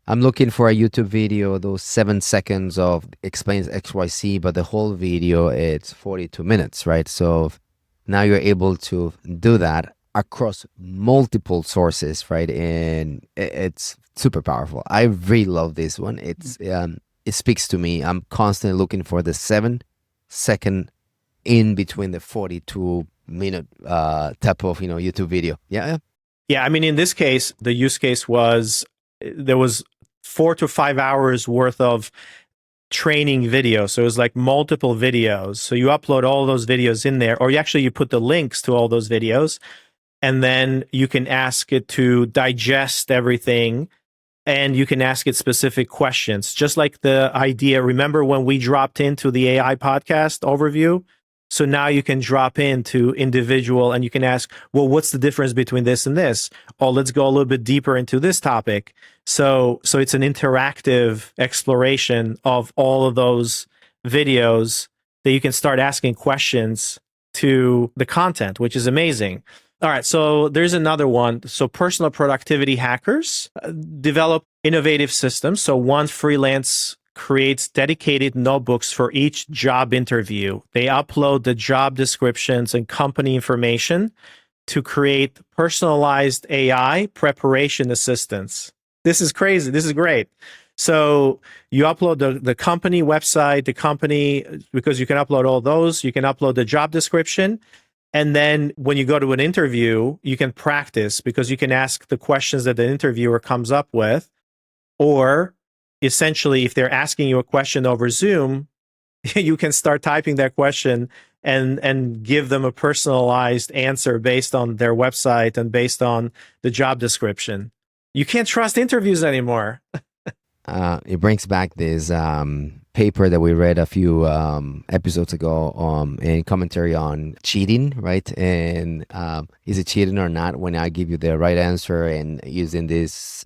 I'm looking for a YouTube video, those 7 seconds of explains XYZ, but the whole video, it's 42 minutes, right? So now you're able to do that across multiple sources, right? And it's super powerful. I really love this one. It speaks to me. I'm constantly looking for the 7-second in between the 42-minute type of YouTube video. Yeah.
I mean, in this case, the use case was there was 4 to 5 hours worth of training video. So it was like multiple videos. So you upload all those videos in there, or you put the links to all those videos, and then you can ask it to digest everything, and you can ask it specific questions. Just like the idea, remember when we dropped into the AI podcast overview? So now you can drop into individual and you can ask, well, what's the difference between this and this? Oh, let's go a little bit deeper into this topic. So it's an interactive exploration of all of those videos that you can start asking questions to the content, which is amazing. All right, so there's another one. So personal productivity hackers develop innovative systems. So one freelance creates dedicated notebooks for each job interview. They upload the job descriptions and company information to create personalized AI preparation assistance. This is crazy. This is great. So you upload the company website, because you can upload all those, you can upload the job description. And then when you go to an interview, you can practice because you can ask the questions that the interviewer comes up with. Or essentially, if they're asking you a question over Zoom, you can start typing that question and give them a personalized answer based on their website and based on the job description. You can't trust interviews anymore.
It brings back this paper that we read a few episodes ago in commentary on cheating, right? And is it cheating or not when I give you the right answer and using these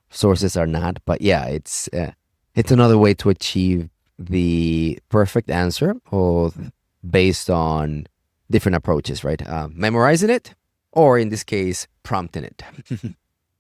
sources or not? But yeah, it's another way to achieve the perfect answer or based on different approaches, right? Memorizing it, or in this case, prompting it.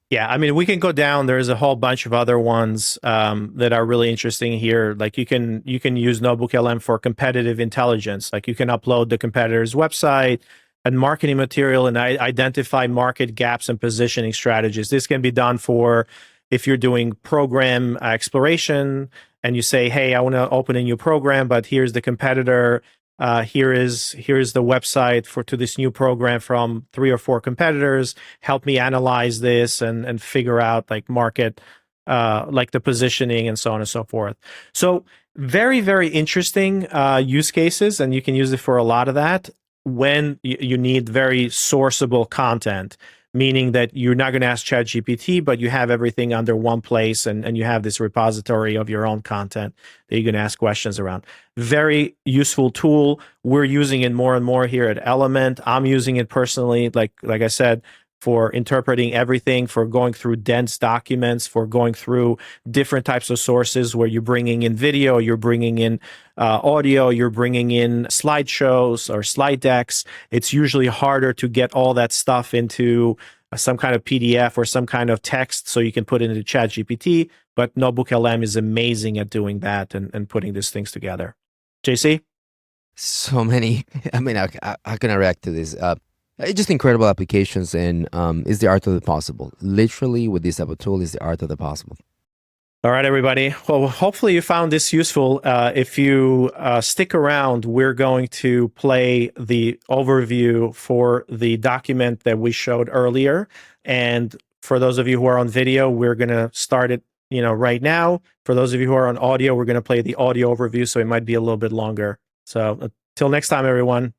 Yeah, I mean, we can go down. There's a whole bunch of other ones that are really interesting here. Like you can use NotebookLM for competitive intelligence. Like you can upload the competitor's website and marketing material and identify market gaps and positioning strategies. This can be done for if you're doing program exploration and you say, hey, I want to open a new program, but here's the competitor. Here's the website to this new program from 3 or 4 competitors. Help me analyze this and figure out like market like the positioning and so on and so forth. So very, very interesting use cases, and you can use it for a lot of that when you need very sourceable content, meaning that you're not going to ask ChatGPT, but you have everything under one place, and you have this repository of your own content that you can ask questions around. Very useful tool. We're using it more and more here at Element. I'm using it personally, like I said, for interpreting everything, for going through dense documents, for going through different types of sources where you're bringing in video, you're bringing in audio, you're bringing in slideshows or slide decks. It's usually harder to get all that stuff into some kind of PDF or some kind of text so you can put it into ChatGPT, but NotebookLM is amazing at doing that and putting these things together. JC?
So many. I mean, how can I react to this? It's just incredible applications, and it's the art of the possible. Literally, with this type of tool, is the art of the possible.
All right, everybody. Well, hopefully you found this useful. If you stick around, we're going to play the overview for the document that we showed earlier. And for those of you who are on video, we're going to start it, right now. For those of you who are on audio, we're going to play the audio overview, so it might be a little bit longer. So until next time, everyone.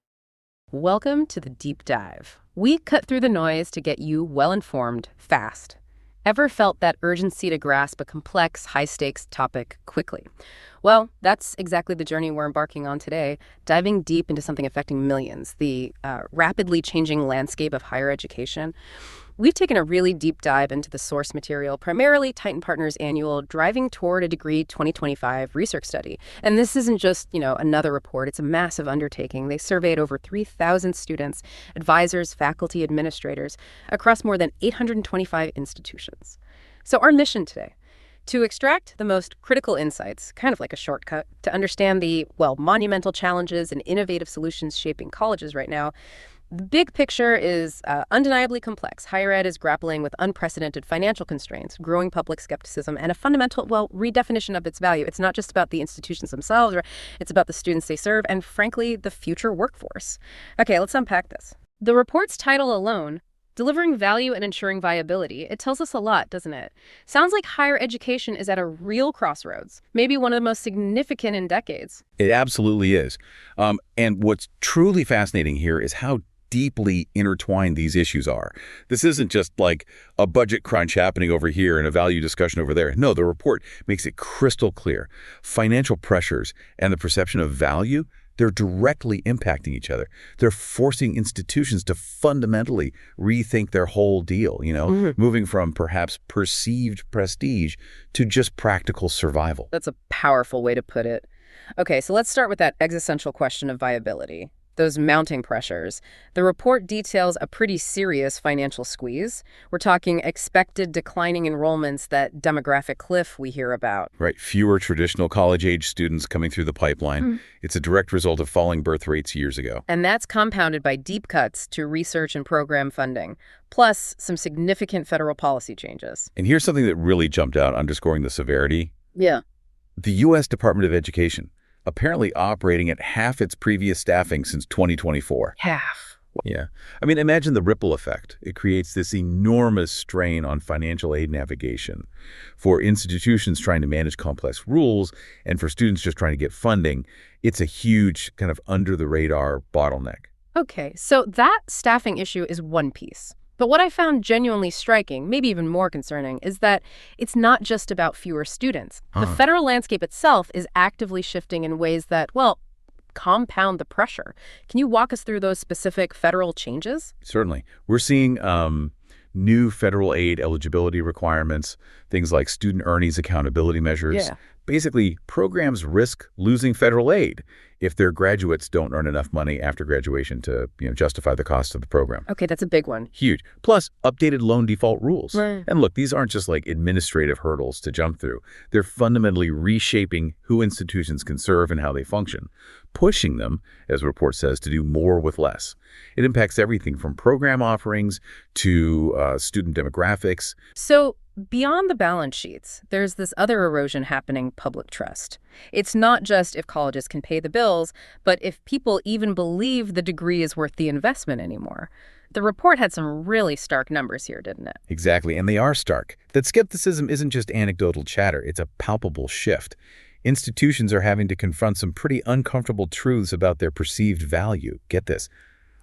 Welcome to the Deep Dive. We cut through the noise to get you well-informed, fast. Ever felt that urgency to grasp a complex, high-stakes topic quickly? Well, that's exactly the journey we're embarking on today, diving deep into something affecting millions, the rapidly changing landscape of higher education. We've taken a really deep dive into the source material, primarily Titan Partners' annual Driving Toward a Degree 2025 research study. And this isn't just, another report. It's a massive undertaking. They surveyed over 3,000 students, advisors, faculty, administrators across more than 825 institutions. So our mission today, to extract the most critical insights, kind of like a shortcut, to understand the, monumental challenges and innovative solutions shaping colleges right now. The big picture is undeniably complex. Higher ed is grappling with unprecedented financial constraints, growing public skepticism, and a fundamental, redefinition of its value. It's not just about the institutions themselves, it's about the students they serve, and frankly, the future workforce. Okay, let's unpack this. The report's title alone, Delivering Value and Ensuring Viability, it tells us a lot, doesn't it? Sounds like higher education is at a real crossroads, maybe one of the most significant in decades.
It absolutely is. And what's truly fascinating here is how deeply intertwined these issues are. This isn't just like a budget crunch happening over here and a value discussion over there. No, the report makes it crystal clear. Financial pressures and the perception of value, they're directly impacting each other. They're forcing institutions to fundamentally rethink their whole deal, moving from perhaps perceived prestige to just practical survival.
That's a powerful way to put it. Okay, so let's start with that existential question of viability. Those mounting pressures. The report details a pretty serious financial squeeze. We're talking expected declining enrollments, that demographic cliff we hear about.
Right. Fewer traditional college-age students coming through the pipeline. It's a direct result of falling birth rates years ago.
And that's compounded by deep cuts to research and program funding, plus some significant federal policy changes.
And here's something that really jumped out, underscoring the severity.
Yeah.
The U.S. Department of Education, apparently operating at half its previous staffing since 2024.
Half.
Yeah. I mean, imagine the ripple effect. It creates this enormous strain on financial aid navigation for institutions trying to manage complex rules and for students just trying to get funding. It's a huge kind of under-the-radar bottleneck.
Okay, so that staffing issue is one piece. But what I found genuinely striking, maybe even more concerning, is that it's not just about fewer students. The federal landscape itself is actively shifting in ways that, compound the pressure. Can you walk us through those specific federal changes?
Certainly. We're seeing new federal aid eligibility requirements, things like student earnings accountability measures.
Yeah.
Basically, programs risk losing federal aid if their graduates don't earn enough money after graduation to justify the cost of the program.
Okay, that's a big one.
Huge. Plus, updated loan default rules.
Right.
And look, these aren't just like administrative hurdles to jump through. They're fundamentally reshaping who institutions can serve and how they function, pushing them, as the report says, to do more with less. It impacts everything from program offerings to student demographics.
So beyond the balance sheets, there's this other erosion happening, public trust. It's not just if colleges can pay the bills, but if people even believe the degree is worth the investment anymore. The report had some really stark numbers here, didn't it?
Exactly, and they are stark. That skepticism isn't just anecdotal chatter, it's a palpable shift. Institutions are having to confront some pretty uncomfortable truths about their perceived value. Get this.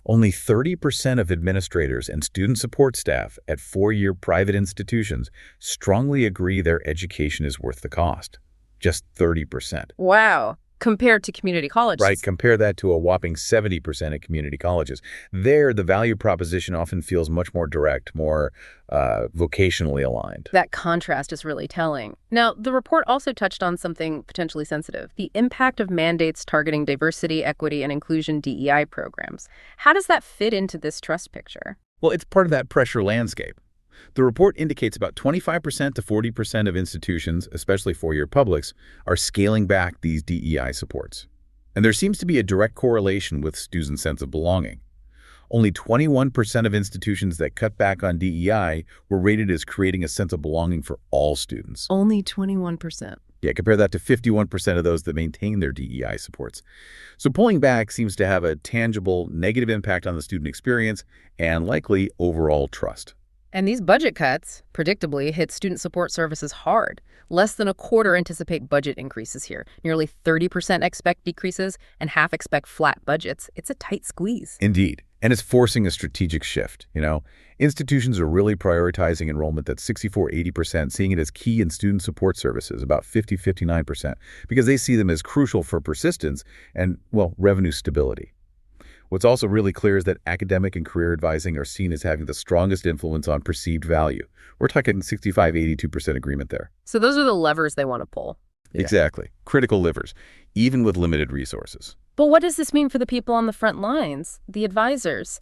Only 30% of administrators and student support staff at four-year private institutions strongly agree their education is worth the cost. Just 30%.
Wow. Compared to community colleges.
Right, compare that to a whopping 70% at community colleges. There, the value proposition often feels much more direct, more vocationally aligned.
That contrast is really telling. Now, the report also touched on something potentially sensitive, the impact of mandates targeting diversity, equity, and inclusion DEI programs. How does that fit into this trust picture?
Well, it's part of that pressure landscape. The report indicates about 25% to 40% of institutions, especially four-year publics, are scaling back these DEI supports. And there seems to be a direct correlation with students' sense of belonging. Only 21% of institutions that cut back on DEI were rated as creating a sense of belonging for all students.
Only 21%.
Yeah, compare that to 51% of those that maintain their DEI supports. So pulling back seems to have a tangible negative impact on the student experience and likely overall trust.
And these budget cuts, predictably, hit student support services hard. Less than a quarter anticipate budget increases here. Nearly 30% expect decreases, and half expect flat budgets. It's a tight squeeze.
Indeed. And it's forcing a strategic shift. Institutions are really prioritizing enrollment at 64-80%, seeing it as key in student support services, about 50-59%, because they see them as crucial for persistence and, well, revenue stability. What's also really clear is that academic and career advising are seen as having the strongest influence on perceived value. We're talking 65-82% agreement there.
So those are the levers they want to pull.
Yeah. Exactly. Critical levers, even with limited resources.
But what does this mean for the people on the front lines, the advisors?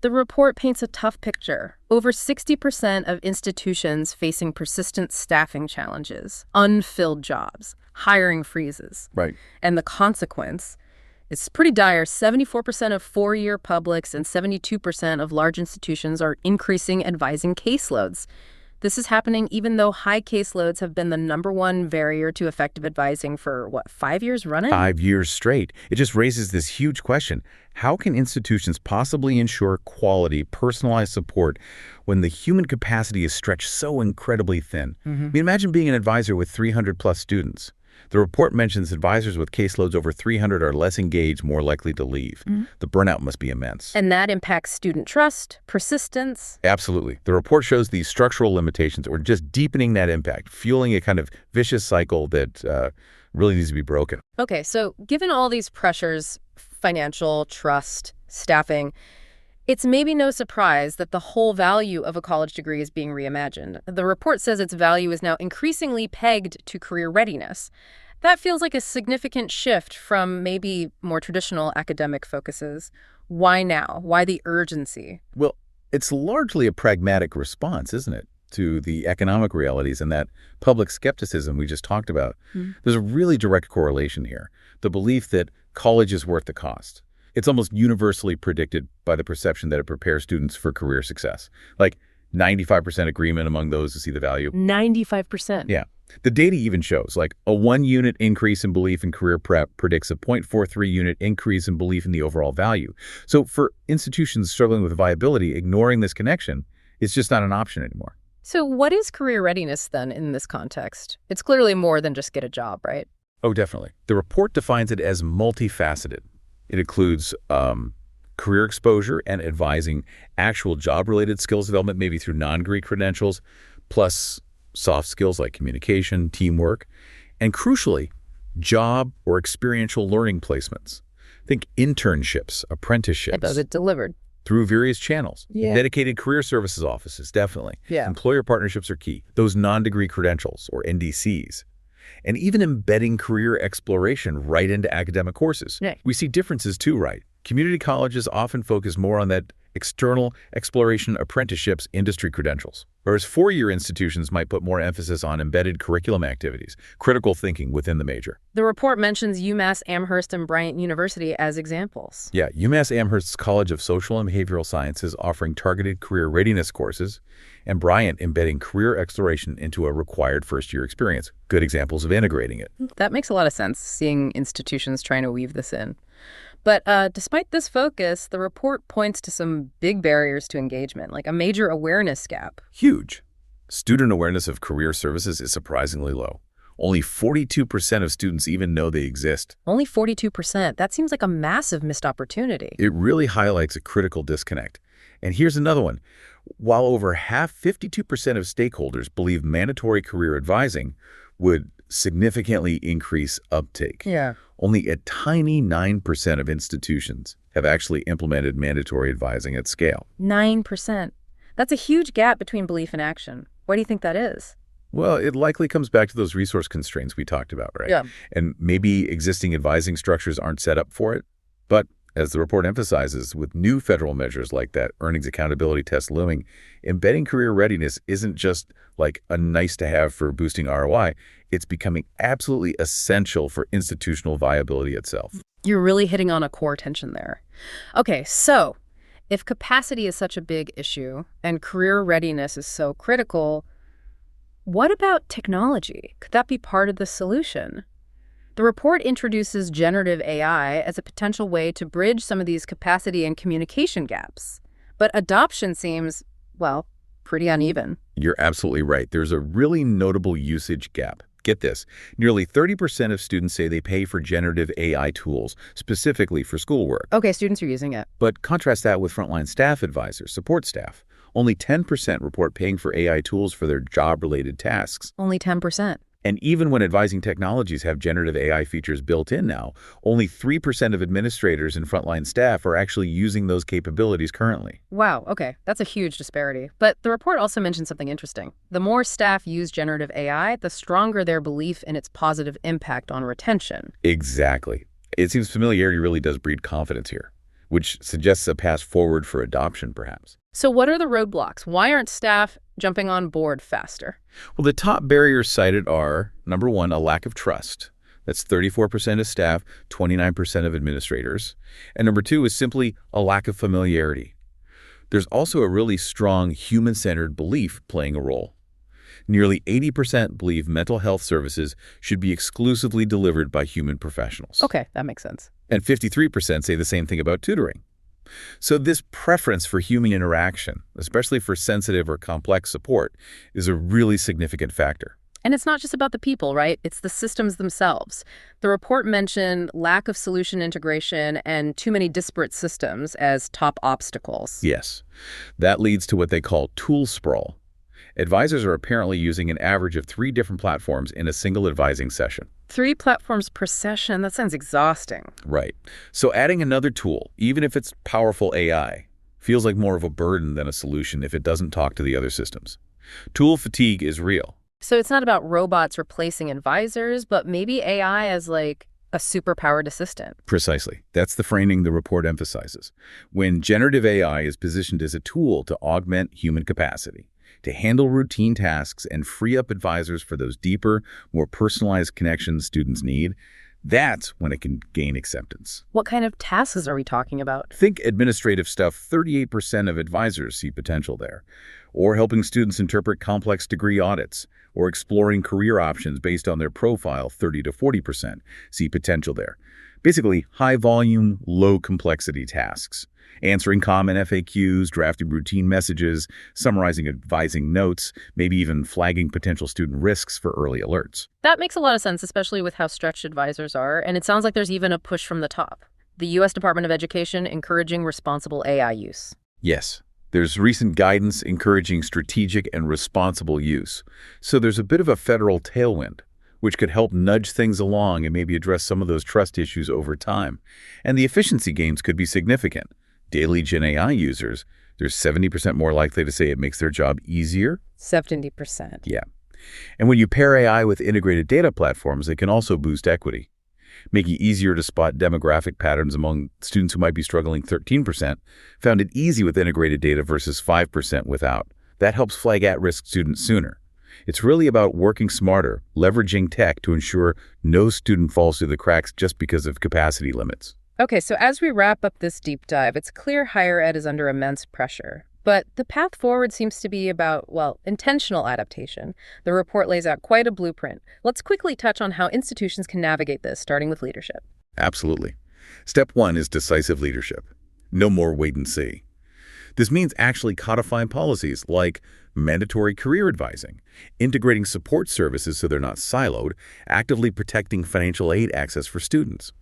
The report paints a tough picture. Over 60% of institutions facing persistent staffing challenges, unfilled jobs, hiring freezes.
Right.
And the consequence, it's pretty dire. 74% of four-year publics and 72% of large institutions are increasing advising caseloads. This is happening even though high caseloads have been the #1 barrier to effective advising for, 5 years running?
5 years straight. It just raises this huge question. How can institutions possibly ensure quality, personalized support when the human capacity is stretched so incredibly thin? I mean, imagine being an advisor with 300-plus students. The report mentions advisors with caseloads over 300 are less engaged, more likely to leave. The burnout must be immense.
And that impacts student trust, persistence.
Absolutely. The report shows these structural limitations or just deepening that impact, fueling a kind of vicious cycle that really needs to be broken.
Okay, so given all these pressures, financial, trust, staffing, it's maybe no surprise that the whole value of a college degree is being reimagined. The report says its value is now increasingly pegged to career readiness. That feels like a significant shift from maybe more traditional academic focuses. Why now? Why the urgency?
Well, it's largely a pragmatic response, isn't it, to the economic realities and that public skepticism we just talked about. There's a really direct correlation here. The belief that college is worth the cost. It's almost universally predicted by the perception that it prepares students for career success. Like 95% agreement among those who see the value.
95%.
Yeah. The data even shows like a 1-unit increase in belief in career prep predicts a 0.43-unit increase in belief in the overall value. So for institutions struggling with viability, ignoring this connection is just not an option anymore.
So what is career readiness then in this context? It's clearly more than just get a job, right?
Oh, definitely. The report defines it as multifaceted. It includes career exposure and advising, actual job-related skills development, maybe through non-degree credentials, plus soft skills like communication, teamwork, and crucially, job or experiential learning placements. Think internships, apprenticeships.
Those it delivered.
Through various channels.
Yeah.
Dedicated career services offices, definitely.
Yeah.
Employer partnerships are key. Those non-degree credentials, or NDCs. And even embedding career exploration right into academic courses.
Yeah.
We see differences too, right? Community colleges often focus more on that external exploration apprenticeships industry credentials, whereas four-year institutions might put more emphasis on embedded curriculum activities, critical thinking within the major.
The report mentions UMass Amherst and Bryant University as examples.
Yeah, UMass Amherst's College of Social and Behavioral Sciences offering targeted career readiness courses, and Bryant embedding career exploration into a required first-year experience. Good examples of integrating it.
That makes a lot of sense, seeing institutions trying to weave this in. But despite this focus, the report points to some big barriers to engagement, like a major awareness gap.
Huge. Student awareness of career services is surprisingly low. Only 42% of students even know they exist.
Only 42%. That seems like a massive missed opportunity.
It really highlights a critical disconnect. And here's another one. While over 52% of stakeholders believe mandatory career advising would significantly increase uptake,
Yeah.
only a tiny 9% of institutions have actually implemented mandatory advising at scale.
9%. That's a huge gap between belief and action. Why do you think that is?
Well, it likely comes back to those resource constraints we talked about, right?
Yeah.
And maybe existing advising structures aren't set up for it. But as the report emphasizes, with new federal measures like that earnings accountability test looming, embedding career readiness isn't just like a nice to have for boosting ROI. It's becoming absolutely essential for institutional viability itself.
You're really hitting on a core tension there. Okay, so if capacity is such a big issue and career readiness is so critical, what about technology? Could that be part of the solution? The report introduces generative AI as a potential way to bridge some of these capacity and communication gaps. But adoption seems, well, pretty uneven.
You're absolutely right. There's a really notable usage gap. Get this, nearly 30% of students say they pay for generative AI tools, specifically for schoolwork.
Okay, students are using it.
But contrast that with frontline staff advisors, support staff. Only 10% report paying for AI tools for their job-related tasks.
Only 10%.
And even when advising technologies have generative AI features built in now, only 3% of administrators and frontline staff are actually using those capabilities currently.
Wow, okay, that's a huge disparity. But the report also mentioned something interesting. The more staff use generative AI, the stronger their belief in its positive impact on retention.
Exactly. It seems familiarity really does breed confidence here, which suggests a path forward for adoption, perhaps.
So what are the roadblocks? Why aren't staff jumping on board faster?
Well, the top barriers cited are, number one, a lack of trust. That's 34% of staff, 29% of administrators. And number two is simply a lack of familiarity. There's also a really strong human-centered belief playing a role. Nearly 80% believe mental health services should be exclusively delivered by human professionals.
Okay, that makes sense.
And 53% say the same thing about tutoring. So this preference for human interaction, especially for sensitive or complex support, is a really significant factor.
And it's not just about the people, right? It's the systems themselves. The report mentioned lack of solution integration and too many disparate systems as top obstacles.
Yes, that leads to what they call tool sprawl. Advisors are apparently using an average of 3 different platforms in a single advising session.
3 platforms per session, that sounds exhausting.
Right. So adding another tool, even if it's powerful AI, feels like more of a burden than a solution if it doesn't talk to the other systems. Tool fatigue is real.
So it's not about robots replacing advisors, but maybe AI as like a superpowered assistant.
Precisely. That's the framing the report emphasizes. When generative AI is positioned as a tool to augment human capacity, to handle routine tasks and free up advisors for those deeper, more personalized connections students need, that's when it can gain acceptance.
What kind of tasks are we talking about?
Think administrative stuff, 38% of advisors see potential there. Or helping students interpret complex degree audits, or exploring career options based on their profile, 30 to 40% see potential there. Basically, high volume, low complexity tasks. Answering common FAQs, drafting routine messages, summarizing advising notes, maybe even flagging potential student risks for early alerts.
That makes a lot of sense, especially with how stretched advisors are, and it sounds like there's even a push from the top. The U.S. Department of Education encouraging responsible AI use.
Yes, there's recent guidance encouraging strategic and responsible use. So there's a bit of a federal tailwind, which could help nudge things along and maybe address some of those trust issues over time. And the efficiency gains could be significant. Daily Gen AI users, they're 70% more likely to say it makes their job easier.
70%.
Yeah. And when you pair AI with integrated data platforms, it can also boost equity, making it easier to spot demographic patterns among students who might be struggling. 13% found it easy with integrated data versus 5% without. That helps flag at-risk students sooner. It's really about working smarter, leveraging tech to ensure no student falls through the cracks just because of capacity limits.
Okay, so as we wrap up this deep dive, it's clear higher ed is under immense pressure. But the path forward seems to be about, well, intentional adaptation. The report lays out quite a blueprint. Let's quickly touch on how institutions can navigate this, starting with leadership.
Absolutely. Step 1 is decisive leadership. No more wait and see. This means actually codifying policies like mandatory career advising, integrating support services so they're not siloed, actively protecting financial aid access for students.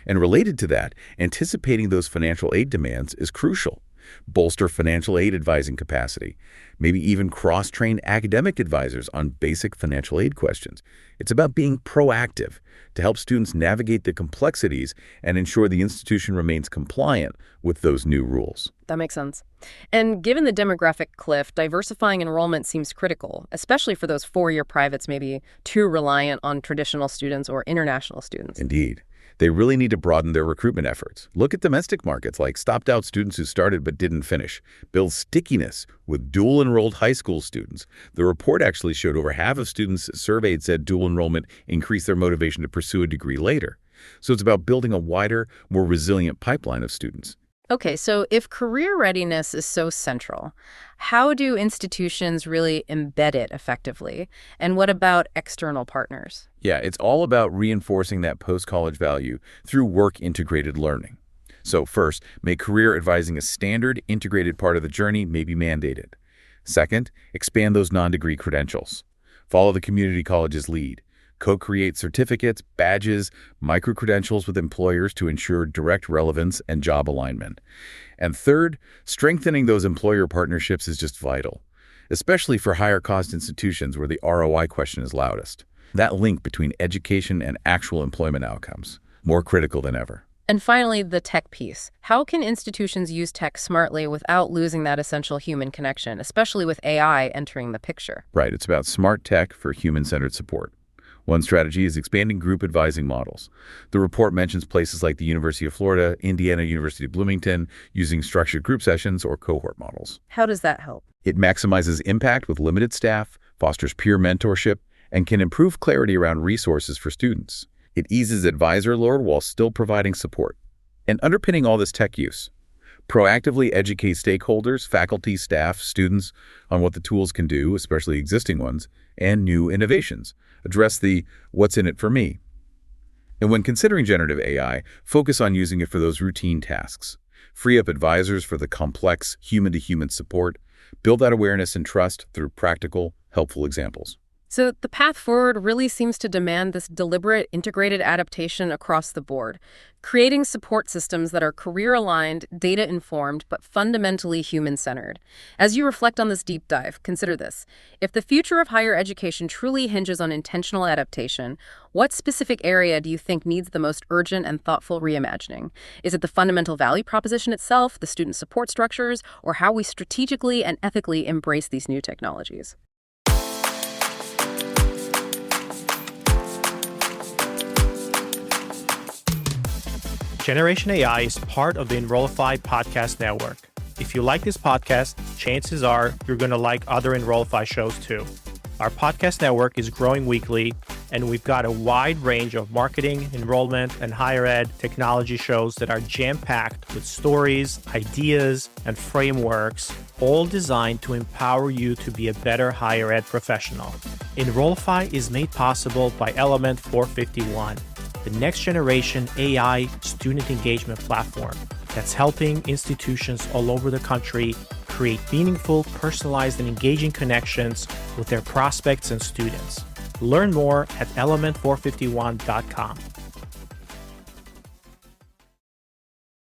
And related to that, anticipating those financial aid demands is crucial. Bolster financial aid advising capacity, maybe even cross-train academic advisors on basic financial aid questions. It's about being proactive to help students navigate the complexities and ensure the institution remains compliant with those new rules.
That makes sense. And given the demographic cliff, diversifying enrollment seems critical, especially for those four-year privates maybe too reliant on traditional students or international students.
Indeed. They really need to broaden their recruitment efforts. Look at domestic markets like stopped-out students who started but didn't finish. Build stickiness with dual-enrolled high school students. The report actually showed over half of students surveyed said dual enrollment increased their motivation to pursue a degree later. So it's about building a wider, more resilient pipeline of students.
Okay, so if career readiness is so central, how do institutions really embed it effectively? And what about external partners?
Yeah, it's all about reinforcing that post-college value through work-integrated learning. So first, make career advising a standard, integrated part of the journey, maybe mandated. Second, expand those non-degree credentials. Follow the community college's lead. Co-create certificates, badges, micro-credentials with employers to ensure direct relevance and job alignment. And third, strengthening those employer partnerships is just vital, especially for higher-cost institutions where the ROI question is loudest. That link between education and actual employment outcomes, more critical than ever.
And finally, the tech piece. How can institutions use tech smartly without losing that essential human connection, especially with AI entering the picture?
Right, it's about smart tech for human-centered support. One strategy is expanding group advising models. The report mentions places like the University of Florida, Indiana University Bloomington, using structured group sessions or cohort models.
How does that help?
It maximizes impact with limited staff, fosters peer mentorship, and can improve clarity around resources for students. It eases advisor load while still providing support. And underpinning all this tech use, proactively educate stakeholders, faculty, staff, students on what the tools can do, especially existing ones, and new innovations. Address the what's in it for me. And when considering generative AI, focus on using it for those routine tasks. Free up advisors for the complex human-to-human support. Build that awareness and trust through practical, helpful examples.
So the path forward really seems to demand this deliberate, integrated adaptation across the board, creating support systems that are career-aligned, data-informed, but fundamentally human-centered. As you reflect on this deep dive, consider this. If the future of higher education truly hinges on intentional adaptation, what specific area do you think needs the most urgent and thoughtful reimagining? Is it the fundamental value proposition itself, the student support structures, or how we strategically and ethically embrace these new technologies?
Generation AI is part of the Enrollify podcast network. If you like this podcast, chances are you're going to like other Enrollify shows too. Our podcast network is growing weekly, and we've got a wide range of marketing, enrollment, and higher ed technology shows that are jam-packed with stories, ideas, and frameworks, all designed to empower you to be a better higher ed professional. Enrollify is made possible by Element 451, the next generation AI student engagement platform that's helping institutions all over the country create meaningful, personalized, and engaging connections with their prospects and students. Learn more at element451.com.